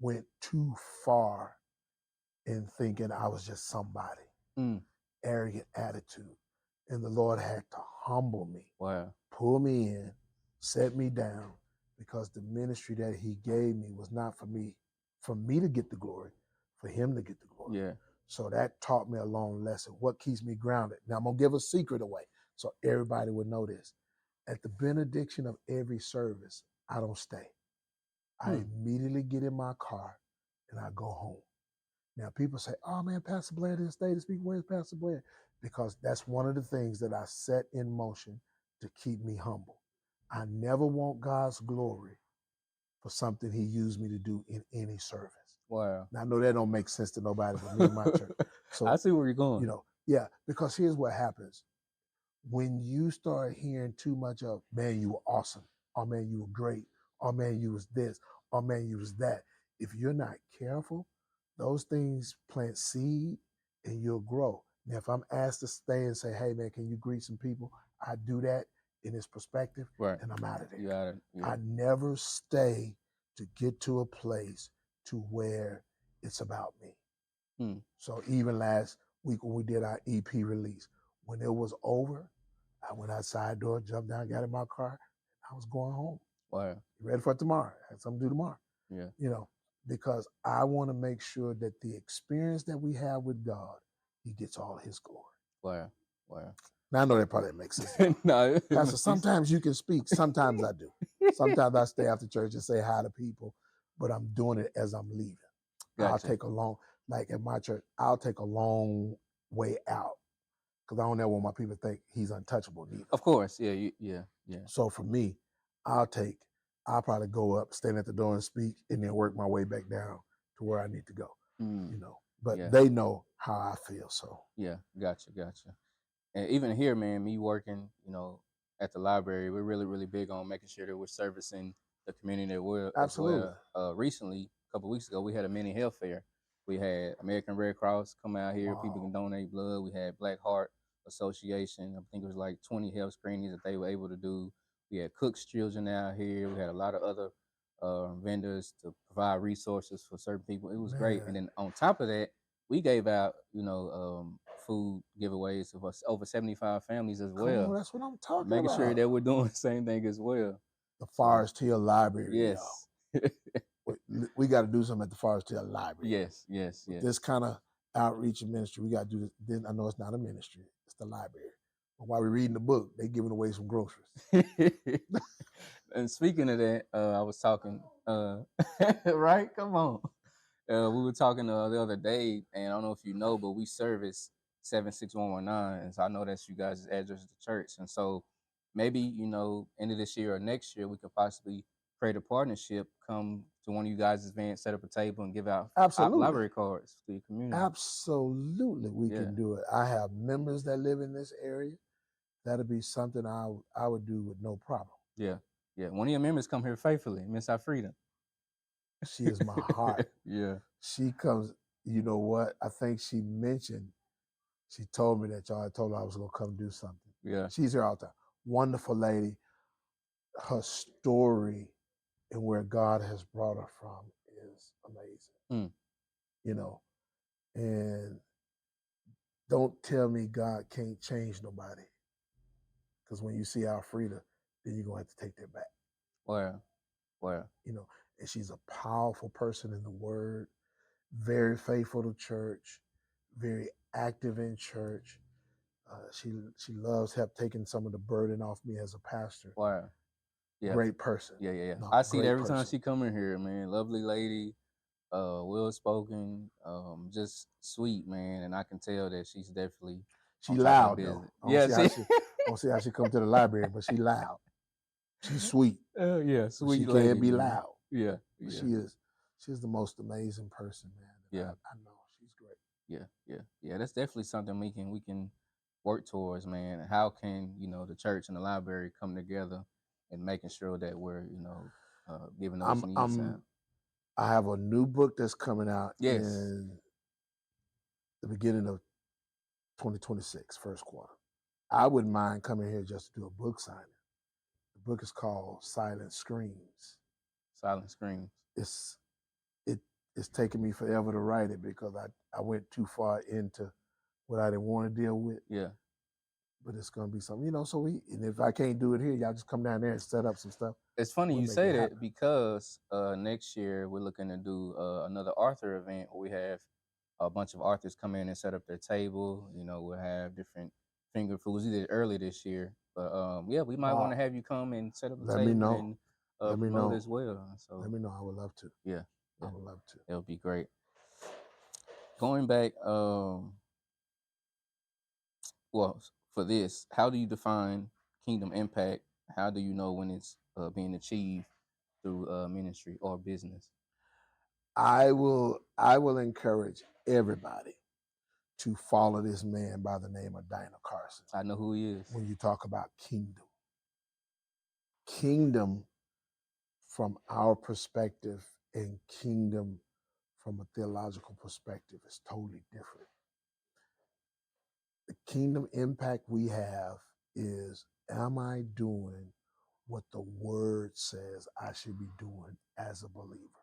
went too far in thinking I was just somebody. Arrogant attitude. And the Lord had to humble me. Wow. Pull me in, set me down, because the ministry that he gave me was not for me to get the glory, for him to get the glory. Yeah. So that taught me a long lesson. What keeps me grounded? Now I'm going to give a secret away so everybody would know this. At the benediction of every service, I don't stay. I immediately get in my car and I go home. Now people say, oh man, Pastor Blair didn't stay to speak. Where's Pastor Blair? Because that's one of the things that I set in motion to keep me humble. I never want God's glory for something he used me to do in any service. Wow. Now I know that don't make sense to nobody but me and my church. So I see where you're going. Because here's what happens. When you start hearing too much of, man, you were awesome. Oh man, you were great. Oh man, you was this. Oh man, you was that. If you're not careful, those things plant seed and you'll grow. Now, if I'm asked to stay and say, hey man, can you greet some people? I do that in this perspective, and I'm out of there. You got it. Yeah. I never stay to get to a place to where it's about me. So even last week when we did our EP release, when it was over, I went outside door, jumped down, got in my car. I was going home. Wow. Ready for tomorrow. I had something to do tomorrow. Yeah. You know, because I want to make sure that the experience that we have with God, he gets all his glory. Wow. Wow. Now I know that probably makes sense. No, Pastor, sometimes you can speak. Sometimes I do. Sometimes I stay after church and say hi to people, but I'm doing it as I'm leaving. Gotcha. I'll take a long, like at my church, I'll take a long way out because I don't ever want my people to think he's untouchable neither. Of course. Yeah. Yeah. So for me, I'll probably go up, stand at the door and speak, and then work my way back down to where I need to go. You know, but they know how I feel. So yeah, gotcha. And even here, man, me working, you know, at the library, we're really, really big on making sure that we're servicing the community as well. Absolutely. Recently, a couple of weeks ago, we had a mini health fair. We had American Red Cross come out here. Wow. People can donate blood. We had Black Heart Association. I think it was like 20 health screenings that they were able to do. We had Cook's Children out here. We had a lot of other vendors to provide resources for certain people. It was great. And then on top of that, we gave out, you know, food giveaways of us over 75 families as well. that's what I'm talking Making about. sure that we're doing the same thing as well. The Forest Hill Library. Yes. we got to do something at the Forest Hill Library. Yes. This kind of outreach and ministry, we got to do this. Then I know it's not a ministry, it's the library. But while we're reading the book, they giving away some groceries. And speaking of that, I was talking, right? Come on. We were talking the other day, and I don't know if you know, but we service 76119, and so I know that's you guys' address at the church. And so maybe, you know, end of this year or next year, we could possibly create a partnership, come to one of you guys' events, set up a table, and give out library cards to your community. Absolutely, we can do it. I have members that live in this area. That'll be something I would do with no problem. Yeah. One of your members come here faithfully, Miss Alfreda. She is my heart. Yeah. She comes, you know what? I think she told me that I told her I was going to come do something. Yeah. She's here all the time. Wonderful lady. Her story and where God has brought her from is amazing. You know, and don't tell me God can't change nobody. Because when you see Alfreda, then you're going to have to take that back. Wow. You know, and she's a powerful person in the word, very faithful to church, very active in church. She loves taking some of the burden off me as a pastor. Wow. Yeah. Great person. Yeah. No, I see it every person. time she come in here, man. Lovely lady, well spoken, just sweet, man. And I can tell that she's definitely loud though. I don't see how she come to the library, but she loud. She's sweet. Yeah, sweet. She lady, can be man. loud. Yeah. She's the most amazing person, man. Yeah. I know. She's great. Yeah. That's definitely something we can work towards, man. How can, you know, the church and the library come together and making sure that we're, you know, giving those needs out. I have a new book that's coming out in the beginning of 2026, first quarter. I wouldn't mind coming here just to do a book signing. The book is called Silent Screams. Silent Screams. It's taken me forever to write it because I went too far into what I didn't want to deal with. Yeah. But it's gonna be something, you know. And if I can't do it here, y'all just come down there and set up some stuff. It's funny you say that because next year we're looking to do another author event where we have a bunch of authors come in and set up their table. You know, we'll have different finger foods. We did it early this year, but we might want to have you come and set up a table. Let me know. And Let me know as well. So let me know. I would love to. Yeah. I would love to. It would be great. Going back, for this, how do you define kingdom impact? How do you know when it's being achieved through ministry or business? I will encourage everybody to follow this man by the name of Dinah Carson. I know who he is. When you talk about kingdom from our perspective and kingdom from a theological perspective is totally different. The kingdom impact we have is, am I doing what the word says I should be doing as a believer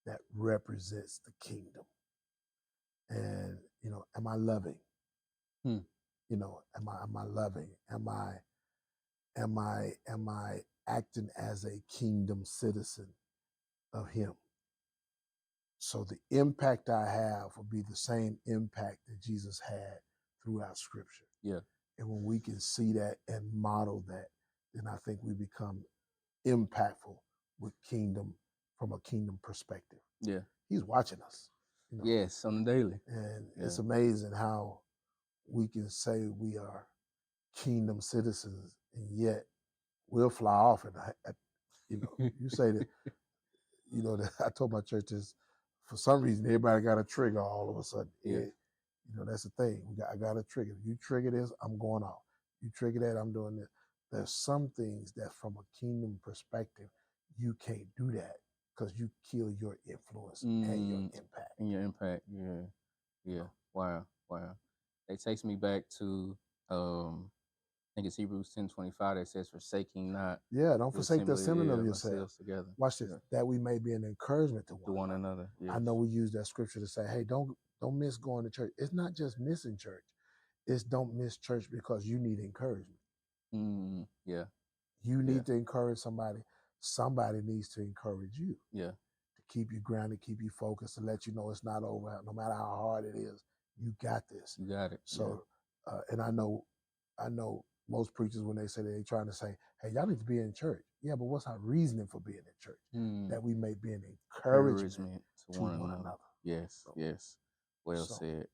that represents the kingdom? And, you know, am I loving? You know, am I loving? Am I am I acting as a kingdom citizen of him? So the impact I have will be the same impact that Jesus had throughout Scripture. Yeah. And when we can see that and model that, then I think we become impactful with kingdom from a kingdom perspective. Yeah. He's watching us. You know? Yes, on the daily. And Yeah. it's amazing how we can say we are kingdom citizens and yet we'll fly off and you know, you say that, you know, that I told my church this, for some reason everybody got a trigger all of a sudden. Yeah. You know, that's the thing. I got a trigger. If you trigger this, I'm going off. You trigger that, I'm doing this. There's some things that from a kingdom perspective, you can't do that because you kill your influence and your impact. And your impact, yeah. Yeah. Wow. It takes me back to I think it's Hebrews 10:25 that says, forsaking not. Yeah, don't forsake the assembling of yourselves yourself. together. Watch this. Yeah. That we may be an encouragement to To one another. Yes. I know we use that scripture to say, hey, don't miss going to church. It's not just missing church. It's don't miss church because you need encouragement. Yeah. You need to encourage somebody. Somebody needs to encourage you. Yeah. To keep you grounded, keep you focused, to let you know it's not over. No matter how hard it is, you got this. You got it. So, and I know most preachers, when they say they're trying to say, hey, y'all need to be in church. Yeah, but what's our reasoning for being in church? That we may be an encouragement to one another. Yes, So, yes. Well said.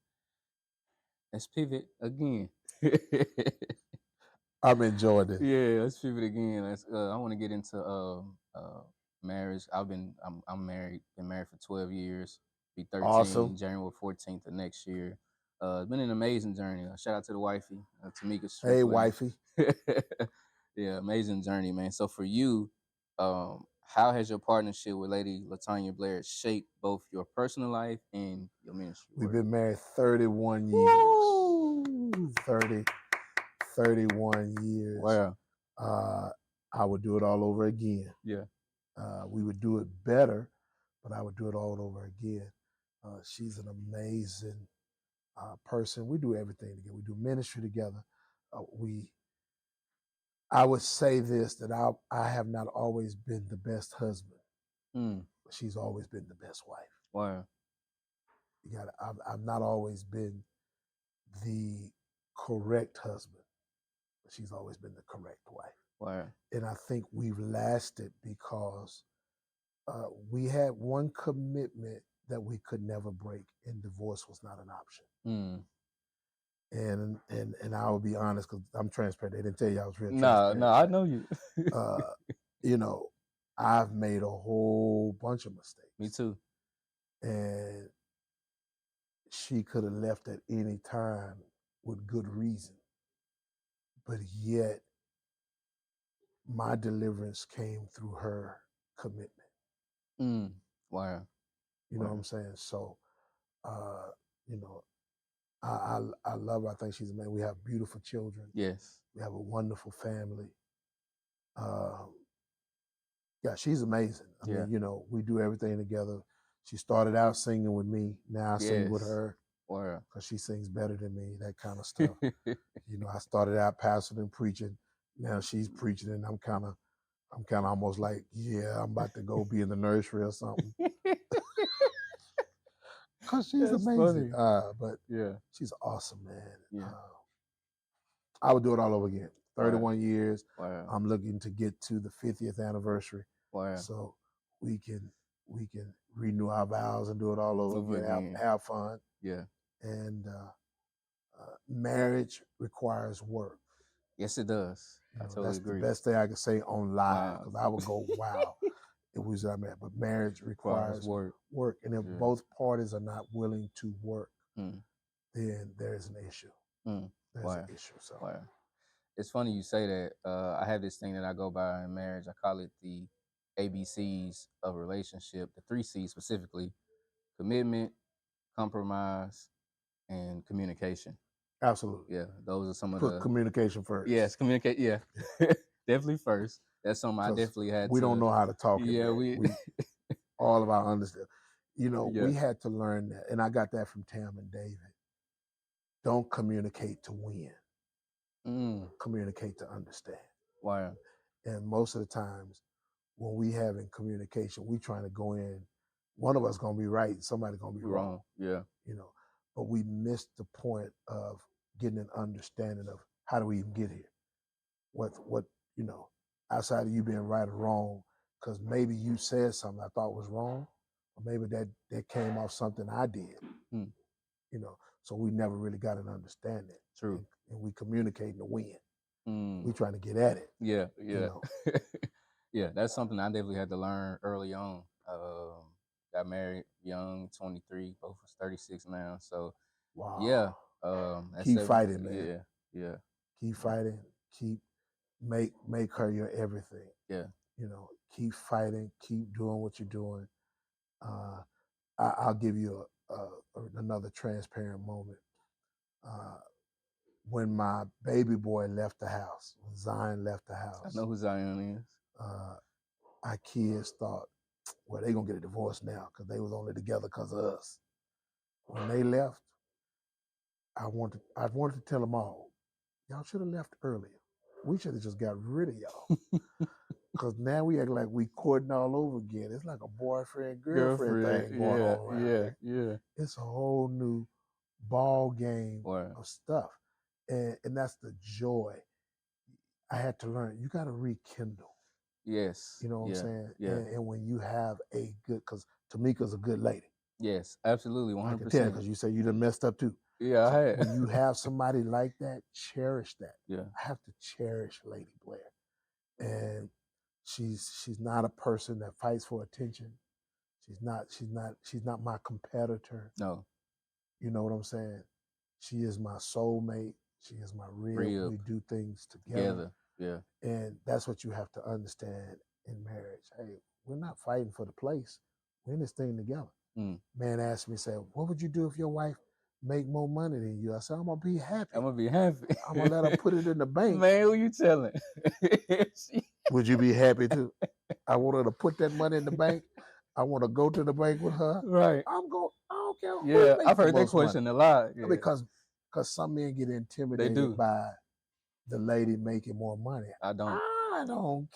Let's pivot again. I'm enjoying it. Yeah, let's pivot again. I want to get into marriage. I'm married. Been married for 12 years. Be 13 Awesome. January 14th of next year. It's been an amazing journey. Shout out to the wifey, Tamika Strickland. Hey, wifey. Yeah, amazing journey, man. So for you, how has your partnership with Lady Latanya Blair shaped both your personal life and your ministry? We've been married 31 years. 31 years. Wow. I would do it all over again. Yeah. We would do it better, but I would do it all over again. She's an amazing person. We do everything together. We do ministry together. I would say this, that I have not always been the best husband, but she's always been the best wife. Wow. I've not always been the correct husband, but she's always been the correct wife. Wow. And I think we've lasted because we had one commitment that we could never break, and divorce was not an option. And I will be honest, because I'm transparent. They didn't tell you I was real transparent. No, I know you. You know, I've made a whole bunch of mistakes. Me too. And she could have left at any time with good reason. But yet, my deliverance came through her commitment. Wow. You know what I'm saying? So, you know, I love her. I think she's amazing. We have beautiful children. Yes. We have a wonderful family. Yeah, she's amazing. I mean, you know, we do everything together. She started out singing with me. Now I sing with her. Wow. Because she sings better than me, that kind of stuff. You know, I started out pastoring and preaching. Now she's preaching, and I'm kind of almost like, yeah, I'm about to go be in the nursery or something. Because she's amazing. But she's awesome, man. Yeah. I would do it all over again. 31 years. Wow. I'm looking to get to the 50th anniversary. Wow. So we can renew our vows and do it all over again. Have fun. Yeah. And marriage requires work. Yes, it does. I totally agree. That's the best thing I can say on live, because I would go, wow, if we was that married. But marriage requires work. And if both parties are not willing to work, then there's an issue. There's an issue. So. Wow. It's funny you say that. I have this thing that I go by in marriage. I call it the ABCs of a relationship, the 3 C's specifically: commitment, compromise, and communication. Absolutely. Yeah, those are some of Put communication first. Yes, communicate. Yeah, definitely first. That's something I definitely had. We don't know how to talk. Yeah, we all of our understand. You know, we had to learn that, and I got that from Tam and David. Don't communicate to win. Communicate to understand. Wow. And most of the times when we having communication, we trying to go in, one of us gonna be right and somebody gonna be wrong. Yeah. You know, but we missed the point of getting an understanding of how do we even get here? What you know, outside of you being right or wrong, because maybe you said something I thought was wrong, or maybe that came off something I did. Hmm. You know, so we never really got an understanding. True. And we communicating to win. Mm. We trying to get at it. Yeah. You know. Yeah, that's something I definitely had to learn early on. Got married young, 23, both was 36 now. So Wow. yeah. Keep fighting, man. Yeah. Keep fighting. Keep make her your everything. Yeah. You know, keep fighting. Keep doing what you're doing. I'll give you another transparent moment. When my baby boy left the house, when Zion left the house, I know who Zion is. Our kids thought, well, they gonna get a divorce now because they was only together because of us. When they left, I wanted to tell them all, y'all should have left earlier. We should have just got rid of y'all. Because now we act like we courting all over again. It's like a boyfriend, girlfriend thing going on around here. Yeah. It's a whole new ball game of stuff. And that's the joy. I had to learn, you got to rekindle. Yes. You know what I'm saying? Yeah. And when you have a good, because Tamika's a good lady. Yes, absolutely, 100%. I can tell because you say you done messed up too. Yeah, I had. When you have somebody like that, cherish that. Yeah. I have to cherish Lady Blair. And she's not a person that fights for attention. She's not my competitor. No. You know what I'm saying? She is my soulmate. She is my real. We do things together. Yeah. And that's what you have to understand in marriage. Hey, we're not fighting for the place. We're in this thing together. Man asked me, said, what would you do if your wife make more money than you? I said, I'm gonna be happy. I'm gonna be happy. I'm gonna let her put it in the bank. Man, who you telling? Would you be happy too? I want her to put that money in the bank. I want to go to the bank with her. Right. I don't care. Yeah, I've heard that question a lot. Yeah. Because some men get intimidated by the lady making more money. I don't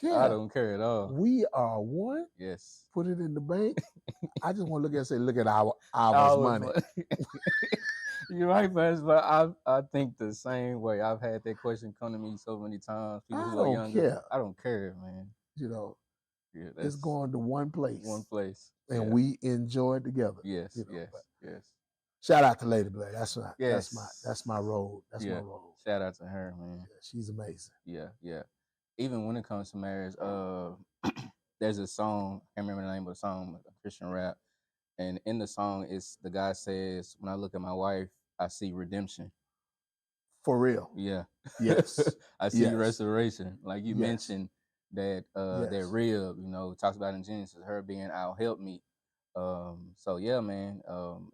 care. I don't care at all. We are one. Yes. Put it in the bank. I just want to look at it and say, look at our money. You're right, but I think the same way. I've had that question come to me so many times. People who are younger. I don't care, man. You know, it's going to one place. One place. And we enjoy it together. Yes, you know, yes. Shout out to Lady Blair. That's my road. That's my road. Shout out to her, man. Yeah, she's amazing. Yeah. Even when it comes to marriage, there's a song, I can't remember the name of the song, a Christian rap. And in the song, the guy says, when I look at my wife, I see redemption. For real. Yeah. Yes. I see restoration. Like you mentioned that that rib, talks about in Genesis, her being our helpmeet. So yeah, man,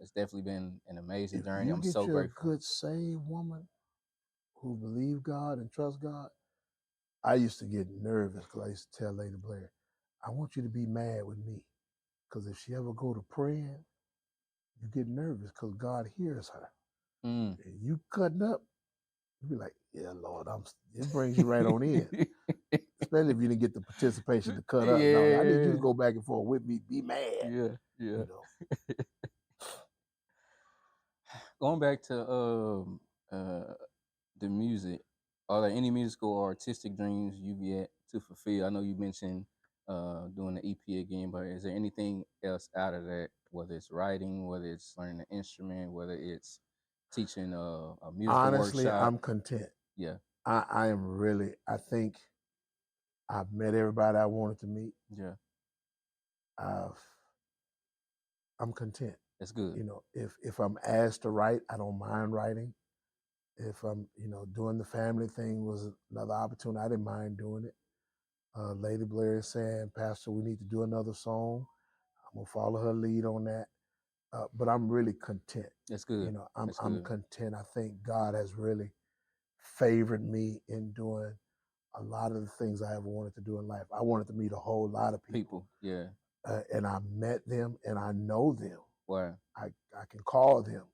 it's definitely been an amazing journey. I'm so grateful. If you get a good saved woman who believe God and trust God, I used to get nervous because I used to tell Lady Blair, I want you to be mad with me. Because if she ever go to praying, you get nervous because God hears her. And you cutting up, you be like, yeah, Lord, it brings you right on in. Especially if you didn't get the participation to cut up. Yeah. No, I need you to go back and forth with me, be mad. Yeah. You know? Going back to the music, are there any musical or artistic dreams you've yet to fulfill? I know you mentioned doing the EP again, but is there anything else out of that, whether it's writing, whether it's learning an instrument, whether it's teaching a musical Honestly, workshop? I'm content. Yeah. I am really, I think I've met everybody I wanted to meet. Yeah. I'm content. That's good. You know, if I'm asked to write, I don't mind writing. If I'm, doing the family thing was another opportunity, I didn't mind doing it. Lady Blair is saying, Pastor, we need to do another song. I'm gonna follow her lead on that. But I'm really content. That's good. I'm content. I think God has really favored me in doing a lot of the things I ever wanted to do in life. I wanted to meet a whole lot of people. Yeah. And I met them and I know them. Wow. I can call them.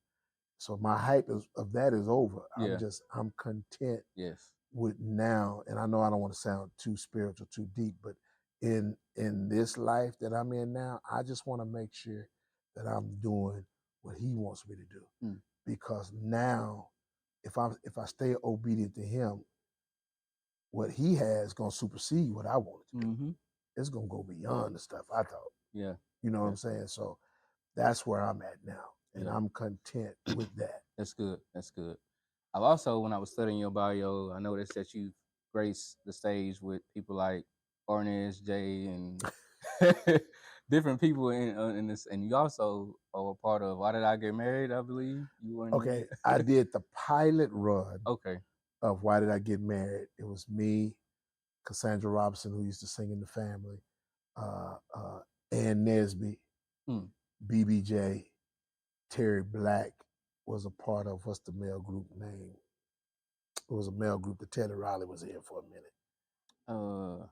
So my hype of that is over. Yeah. I'm content. Yes. with now, and I know I don't want to sound too spiritual, too deep, but in this life that I'm in now, I just want to make sure that I'm doing what he wants me to do. Mm. Because now, if I stay obedient to him, what he has gonna supersede what I want to do. Mm-hmm. It's gonna go beyond the stuff I thought. Yeah. You know what I'm saying? So that's where I'm at now, and I'm content with that. That's good. That's good. I've also, when I was studying your bio, I noticed that you graced the stage with people like Ornez J and different people in this, and you also are a part of Why Did I Get Married? I believe you were. Okay, I did the pilot run. Okay. Of Why Did I Get Married? It was me, Cassandra Robinson, who used to sing in the family, Ann Nesby, BBJ, Terry Black was a part of, what's the male group name? It was a male group that Teddy Riley was in for a minute.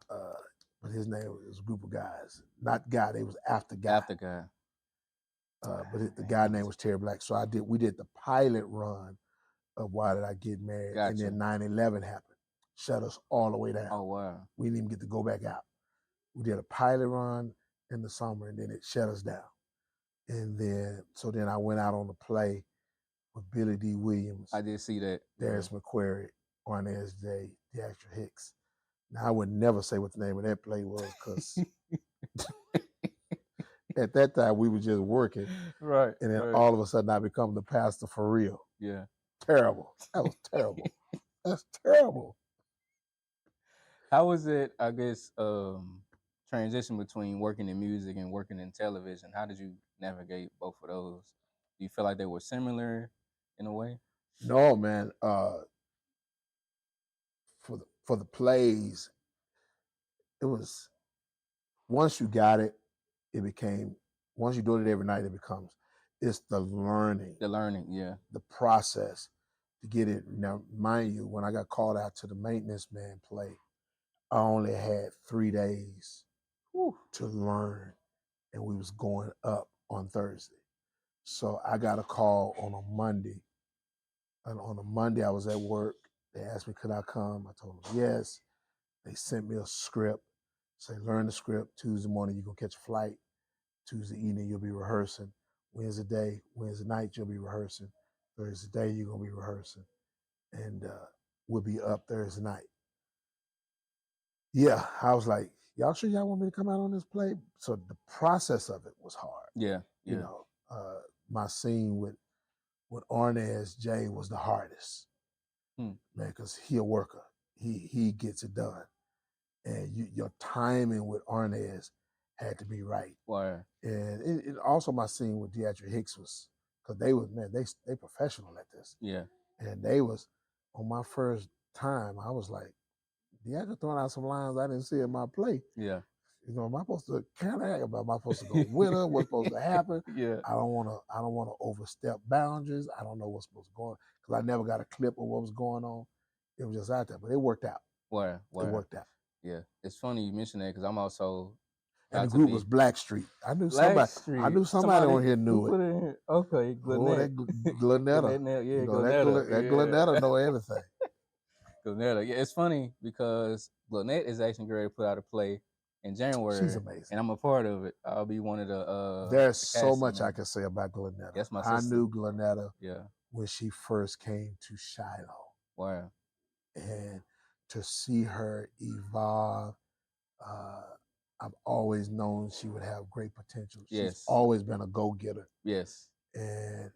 But his name was a group of guys. Not guy, they was After Guy. After Guy. But the guy name was Terry Black. So we did the pilot run of Why Did I Get Married? Gotcha. And then 9/11 happened. Shut us all the way down. Oh, wow. We didn't even get to go back out. We did a pilot run in the summer, and then it shut us down. And then, I went out on the play with Billy D. Williams. I did see that. Darius McQuarrie, Ornez J, Deatra Hicks. Now, I would never say what the name of that play was, because at that time, we were just working. Right. And then all of a sudden, I become the pastor for real. Yeah. Terrible. That was terrible. That's terrible. How was it, I guess, transition between working in music and working in television? How did you navigate both of those? Do you feel like they were similar in a way? No, man. For the plays, it was, once you got it, once you do it every night, it's the learning. The learning, yeah. The process to get it. Now, mind you, when I got called out to the maintenance man play, I only had 3 days to learn, and we was going up on Thursday. So I got a call on a Monday. And on a Monday, I was at work. They asked me, could I come? I told them yes. They sent me a script. Say, learn the script. Tuesday morning, you're going to catch a flight. Tuesday evening, you'll be rehearsing. Wednesday night, you'll be rehearsing. Thursday day, you're going to be rehearsing. And we'll be up Thursday night. Yeah, I was like, y'all sure y'all want me to come out on this play? So the process of it was hard. Yeah. You know, my scene with Ornez J was the hardest, man, because he a worker. He gets it done, and your timing with Ornez had to be right. Wow. And it also, my scene with Deatra Hicks was, because they professional at this. Yeah. And they was, on my first time, I was like, Deatra throwing out some lines I didn't see in my play. Yeah. You know, am I supposed to counteract? Am I supposed to go with her? What's supposed to happen? Yeah. I don't want to overstep boundaries. I don't know what's supposed to go on, because I never got a clip of what was going on. It was just out there, but it worked out. Wow. It worked out. Yeah. It's funny you mentioned that, because I'm also. And the group was Blackstreet. I knew somebody on here knew it. Okay, Glenette. Glenetta. Yeah, That Glenetta know everything. Glenetta. Yeah, it's funny because Glenette is actually going to put out a play in January. She's amazing. And I'm a part of it. I'll be one of the There's so much I can say about Glenetta. That's my sister. I knew Glenetta when she first came to Shiloh. Wow. And to see her evolve, I've always known she would have great potential. She's always been a go-getter. Yes. And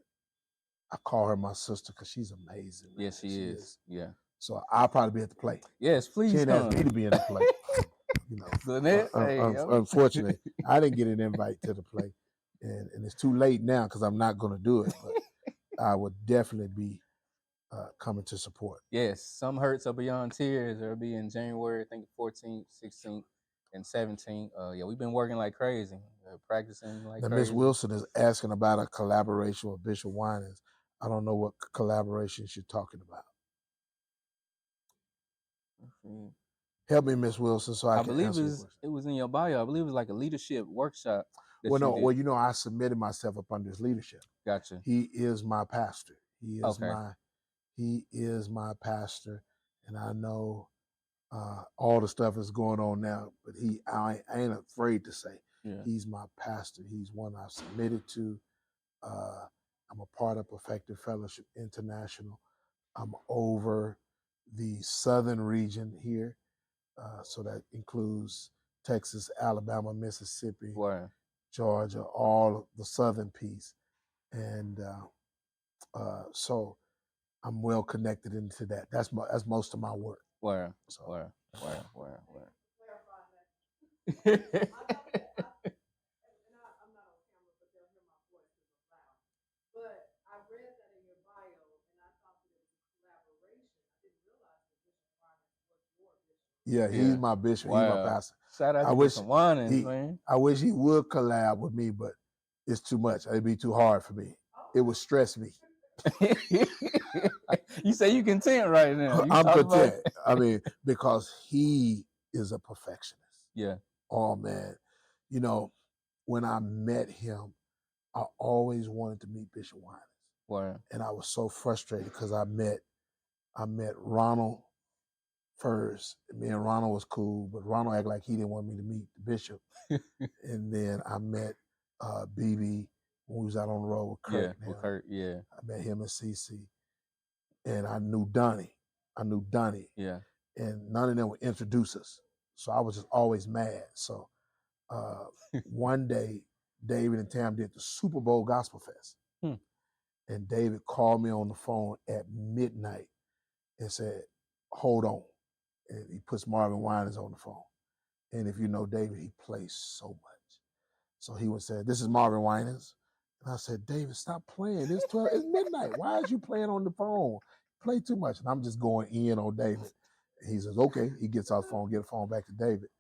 I call her my sister because she's amazing. Man. Yes, she is. Yeah. So I'll probably be at the play. Yes, please. She didn't ask me to be in the play. You know, unfortunately, I didn't get an invite to the play, and it's too late now because I'm not going to do it. But I would definitely be coming to support. Yes, Some Hurts Are Beyond Tears. It'll be in January, I think 14th, 16th, and 17th. Yeah, we've been working like crazy, practicing like crazy. Miss Wilson is asking about a collaboration with Bishop Winans. I don't know what collaboration she's talking about. Help me, Miss Wilson, so I can believe answer it was in your bio. I believe it was like a leadership workship. Well, you know, I submitted myself up under his leadership. Gotcha. He is my pastor. He is my pastor, and I know all the stuff that's going on now. But I ain't afraid to say he's my pastor. He's one I've submitted to. I'm a part of Perfected Fellowship International. I'm over the southern region here, so that includes Texas, Alabama, Mississippi, Georgia, all of the southern piece. And so I'm well connected into that. That's most of my work. Where? So. Where? Yeah, he's my bishop. He's my pastor. Shout out to Bishop Winans, man. I wish he would collab with me, but it's too much. It'd be too hard for me. It would stress me. You say you content right now. I'm content. I mean, because he is a perfectionist. Yeah. Oh man, you know, when I met him, I always wanted to meet Bishop Winans. Wow. And I was so frustrated because I met Ronald first. Me and Ronald was cool, but Ronald acted like he didn't want me to meet the bishop. And then I met BB when we was out on the road with Kurt. Yeah, with Kurt, yeah. I met him and CC. And I knew Donnie. Yeah. And none of them would introduce us. So I was just always mad. So one day, David and Tam did the Super Bowl Gospel Fest. And David called me on the phone at midnight and said, hold on. And he puts Marvin Winans on the phone. And if you know David, he plays so much. So he would say, this is Marvin Winans. And I said, David, stop playing. It's midnight. Why is you playing on the phone? Play too much. And I'm just going in on David. And he says, okay. He gets off the phone, get the phone back to David.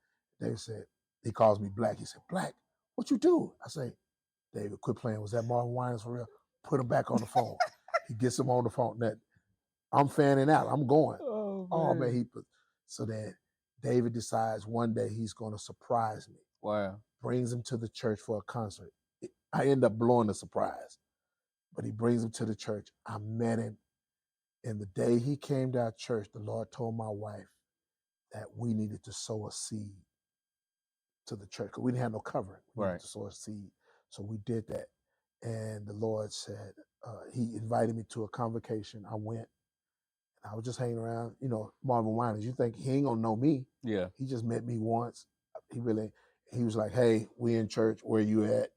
David said, he calls me Black. He said, Black, what you do? I say, David, quit playing. Was that Marvin Winans for real? Put him back on the phone. He gets him on the phone. That I'm fanning out. I'm going. Oh man. So then David decides one day he's going to surprise me. Wow. Brings him to the church for a concert. I end up blowing the surprise, but he brings him to the church. I met him. And the day he came to our church, the Lord told my wife that we needed to sow a seed to the church because we didn't have no covering. We needed to sow a seed. So we did that. And the Lord said, he invited me to a convocation. I went. I was just hanging around, Marvin Winans. You think he ain't gonna know me? Yeah. He just met me once. He was like, hey, we in church. Where you at?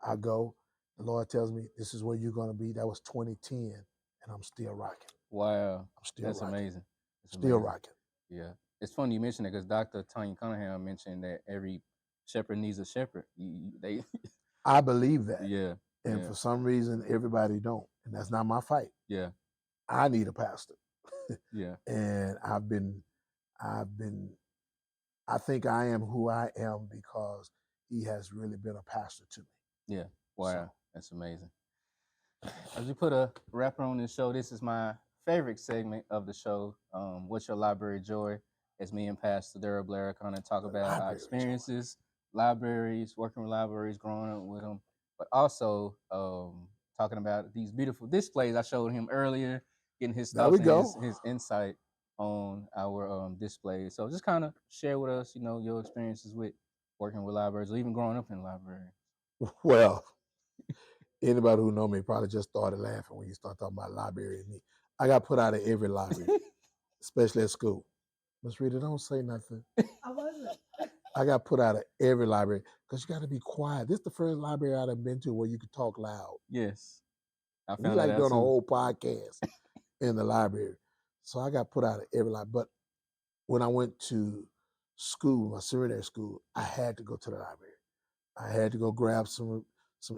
I go. The Lord tells me this is where you're gonna be. That was 2010, and I'm still rocking. Wow. I'm still That's rocking. amazing. Still rocking. Yeah. It's funny you mentioned it because Dr. Tanya Cunningham mentioned that every shepherd needs a shepherd. I believe that. Yeah. And for some reason, everybody don't. And that's not my fight. Yeah. I need a pastor. Yeah. And I think I am who I am because he has really been a pastor to me. Yeah. Wow. That's amazing. As we put a wrapper on this show, this is my favorite segment of the show. What's your library joy? As me and Pastor Darrell Blair kind of talk about our experiences, libraries, working with libraries, growing up with them, but also talking about these beautiful displays I showed him earlier, getting his thoughts and his insight on our displays. So just kind of share with us, your experiences with working with libraries or even growing up in the library. Well, anybody who know me probably just started laughing when you start talking about library and me. I got put out of every library, especially at school. Miss Rita, don't say nothing. I wasn't. I got put out of every library because you got to be quiet. This is the first library I've been to where you could talk loud. Yes. We like doing a whole podcast in the library. So I got put out of every library. But when I went to school, my seminary school, I had to go to the library. I had to go grab some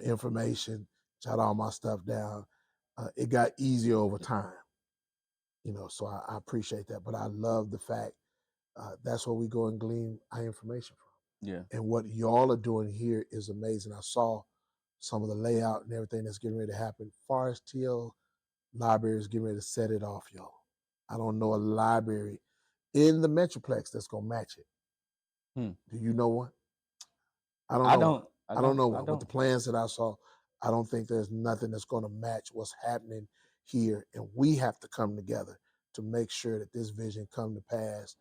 information, jot all my stuff down. It got easier over time, so I appreciate that. But I love the fact that's where we go and glean our information from. Yeah. And what y'all are doing here is amazing. I saw some of the layout and everything that's getting ready to happen. Forest Hill Library is getting ready to set it off, y'all. I don't know a library in the Metroplex that's going to match it. Do you know one? I don't know one. With the plans that I saw, I don't think there's nothing that's going to match what's happening here. And we have to come together to make sure that this vision come to pass.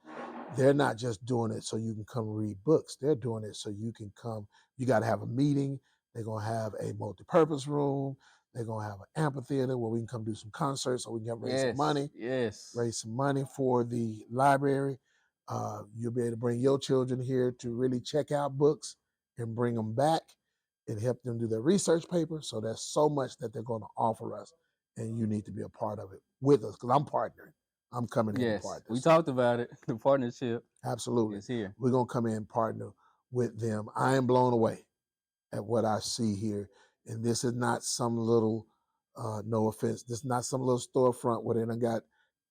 They're not just doing it so you can come read books. They're doing it so you can come. You got to have a meeting. They're going to have a multi-purpose room. They're going to have an amphitheater where we can come do some concerts, so we can come raise some money. Yes. Raise some money for the library. You'll be able to bring your children here to really check out books and bring them back and help them do their research paper. So there's so much that they're going to offer us, and you need to be a part of it with us, because I'm partnering. I'm coming in and partner. We talked about it. The partnership. Absolutely. Is here. We're going to come in and partner with them. I am blown away at what I see here. And this is not some little, no offense, this is not some little storefront where they done got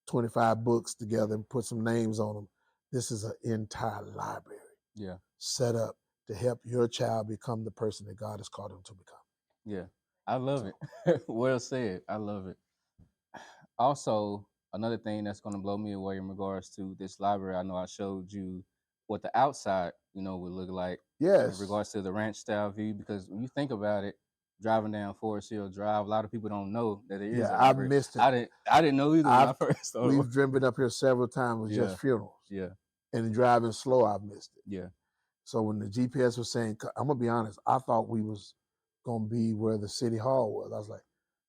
25 books together and put some names on them. This is an entire library set up to help your child become the person that God has called them to become. Yeah, I love it. Well said. I love it. Also, another thing that's going to blow me away in regards to this library, I know I showed you what the outside, would look like. Yes. In regards to the ranch style view, because when you think about it, driving down Forest Hill Drive, a lot of people don't know that it is. Yeah, I missed it. I didn't know either when I first started. We've driven up here several times with just funerals. Yeah. And driving slow, I've missed it. Yeah. So when the GPS was saying, I'm gonna be honest, I thought we was gonna be where the city hall was. I was like,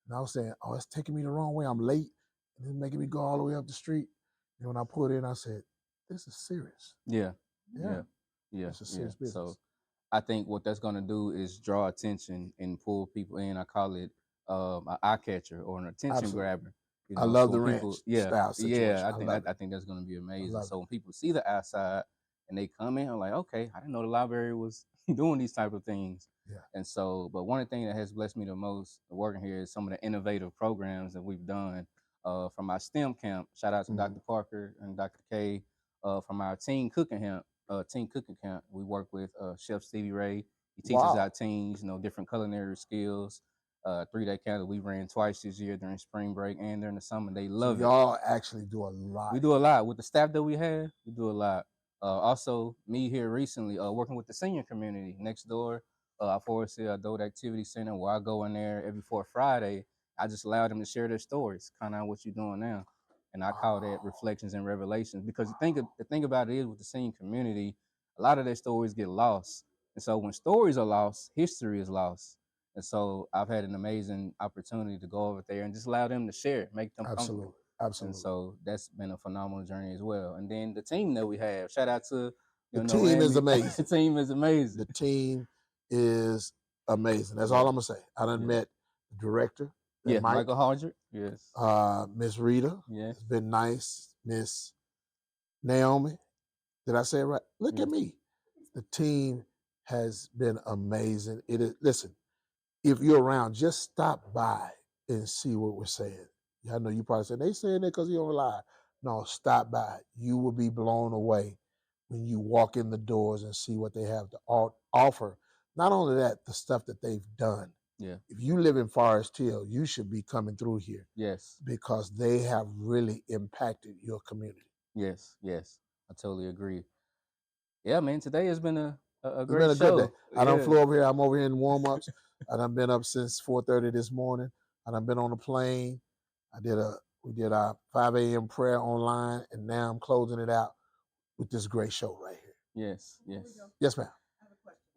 and I was saying, oh, it's taking me the wrong way. I'm late, and it's making me go all the way up the street. And when I pulled in, I said, this is serious. Yeah. It's a serious business. So I think what that's gonna do is draw attention and pull people in. I call it an eye catcher or an attention grabber. I love the ranch style situation. Yeah, I think that's gonna be amazing. So when people see the outside and they come in, I'm like, okay, I didn't know the library was doing these type of things. Yeah. And so, but one of the things that has blessed me the most working here is some of the innovative programs that we've done from our STEM camp. Shout out to Dr. Parker and Dr. K from our teen cooking camp. We work with Chef Stevie Ray. He teaches our teens, different culinary skills. 3-day camp we ran twice this year during spring break and during the summer. They love it. Y'all actually do a lot. We do a lot with the staff that we have. We do a lot. Also, me here recently working with the senior community next door. Forest Hill Adult Activity Center, where I go in there every 4th Friday. I just allow them to share their stories, kind of what you're doing now. And I call that reflections and revelations, because the thing about it is with the senior community, a lot of their stories get lost. And so when stories are lost, history is lost. And so I've had an amazing opportunity to go over there and just allow them to share, make them comfortable. Absolutely. And so that's been a phenomenal journey as well. And then the team that we have, shout out to the team is amazing. The team is amazing. The team is amazing. That's all I'm gonna say. I done met the director. Michael Hodger. Yes. Miss Rita. Yes. It's been nice. Miss Naomi. Did I say it right? Look at me. The team has been amazing. It is. Listen, if you're around, just stop by and see what we're saying. I know you probably said they saying that because you don't lie. No, stop by. You will be blown away when you walk in the doors and see what they have to offer. Not only that, the stuff that they've done. Yeah. If you live in Forest Hill, you should be coming through here. Yes. Because they have really impacted your community. Yes. I totally agree. Yeah, man, today has been a great show. It's been a good day. I done flew over here. I'm over here in warm-ups. I done been up since 4:30 this morning. I done been on a plane. We did our 5 a.m. prayer online, and now I'm closing it out with this great show right here. Yes. Yes, ma'am. I have a question.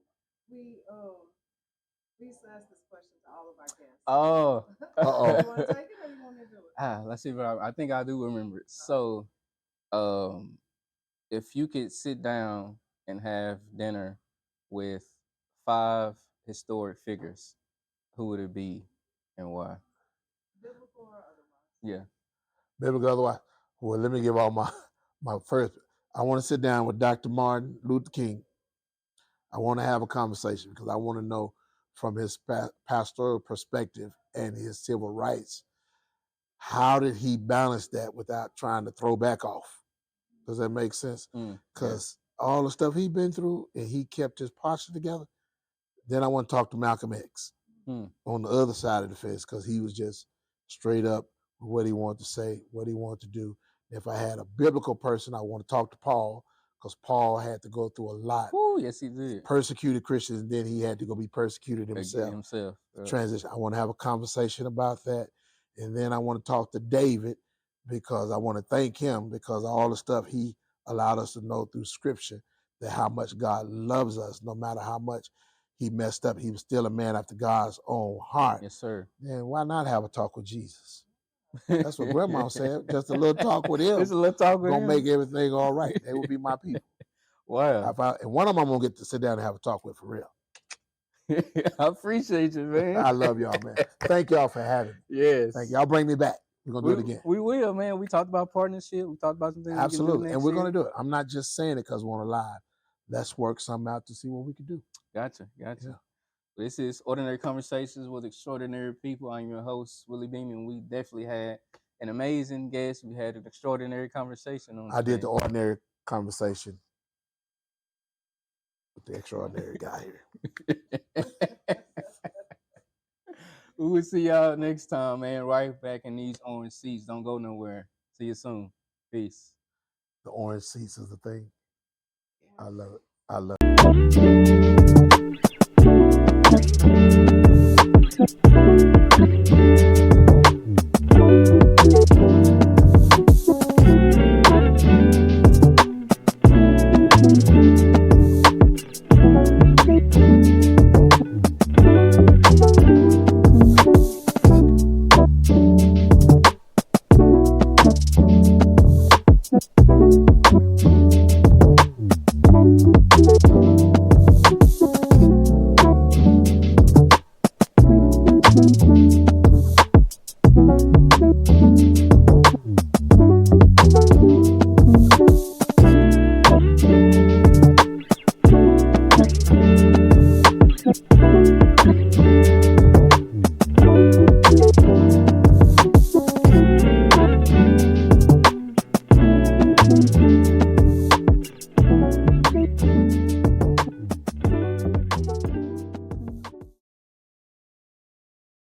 We used to ask this question to all of our guests. Oh. You want to take it or you want me to do it? Let's see if I think I do remember it. So, if you could sit down and have dinner with 5 historic figures, who would it be and why? Biblical or otherwise? Yeah. Biblical otherwise. Well, let me give all my first. I want to sit down with Dr. Martin Luther King. I want to have a conversation because I want to know from his pastoral perspective and his civil rights, how did he balance that without trying to throw back off? Does that make sense? Because all the stuff he's been through and he kept his posture together. Then I want to talk to Malcolm X on the other side of the fence, because he was just straight up with what he wanted to say, what he wanted to do. If I had a biblical person, I want to talk to Paul, because Paul had to go through a lot. Oh, yes, he did. Persecuted Christians, and then he had to go be persecuted himself. Transition. I want to have a conversation about that. And then I want to talk to David, because I want to thank him because of all the stuff he allowed us to know through scripture, that how much God loves us, no matter how much he messed up, he was still a man after God's own heart. Yes, sir. Then why not have a talk with Jesus? That's what grandma said. Just a little talk with him. Just a little talk with gonna him. make everything all right. They will be my people. Wow. And one of them I'm gonna get to sit down and have a talk with for real. I appreciate you, man. I love y'all, man. Thank y'all for having me. Yes. Thank y'all. Bring me back. We're gonna do it again. We will, man. We talked about partnership. We talked about some things. Absolutely. And we're going gonna do it. I'm not just saying it because we want to live. Let's work something out to see what we can do. Gotcha. Yeah. This is Ordinary Conversations with Extraordinary People. I'm your host, Willie Beam, and we definitely had an amazing guest. We had an extraordinary conversation on. I did the ordinary conversation with the extraordinary guy here. We will see y'all next time, man. Right back in these orange seats. Don't go nowhere. See you soon. Peace. The orange seats is the thing. I love it. I love it.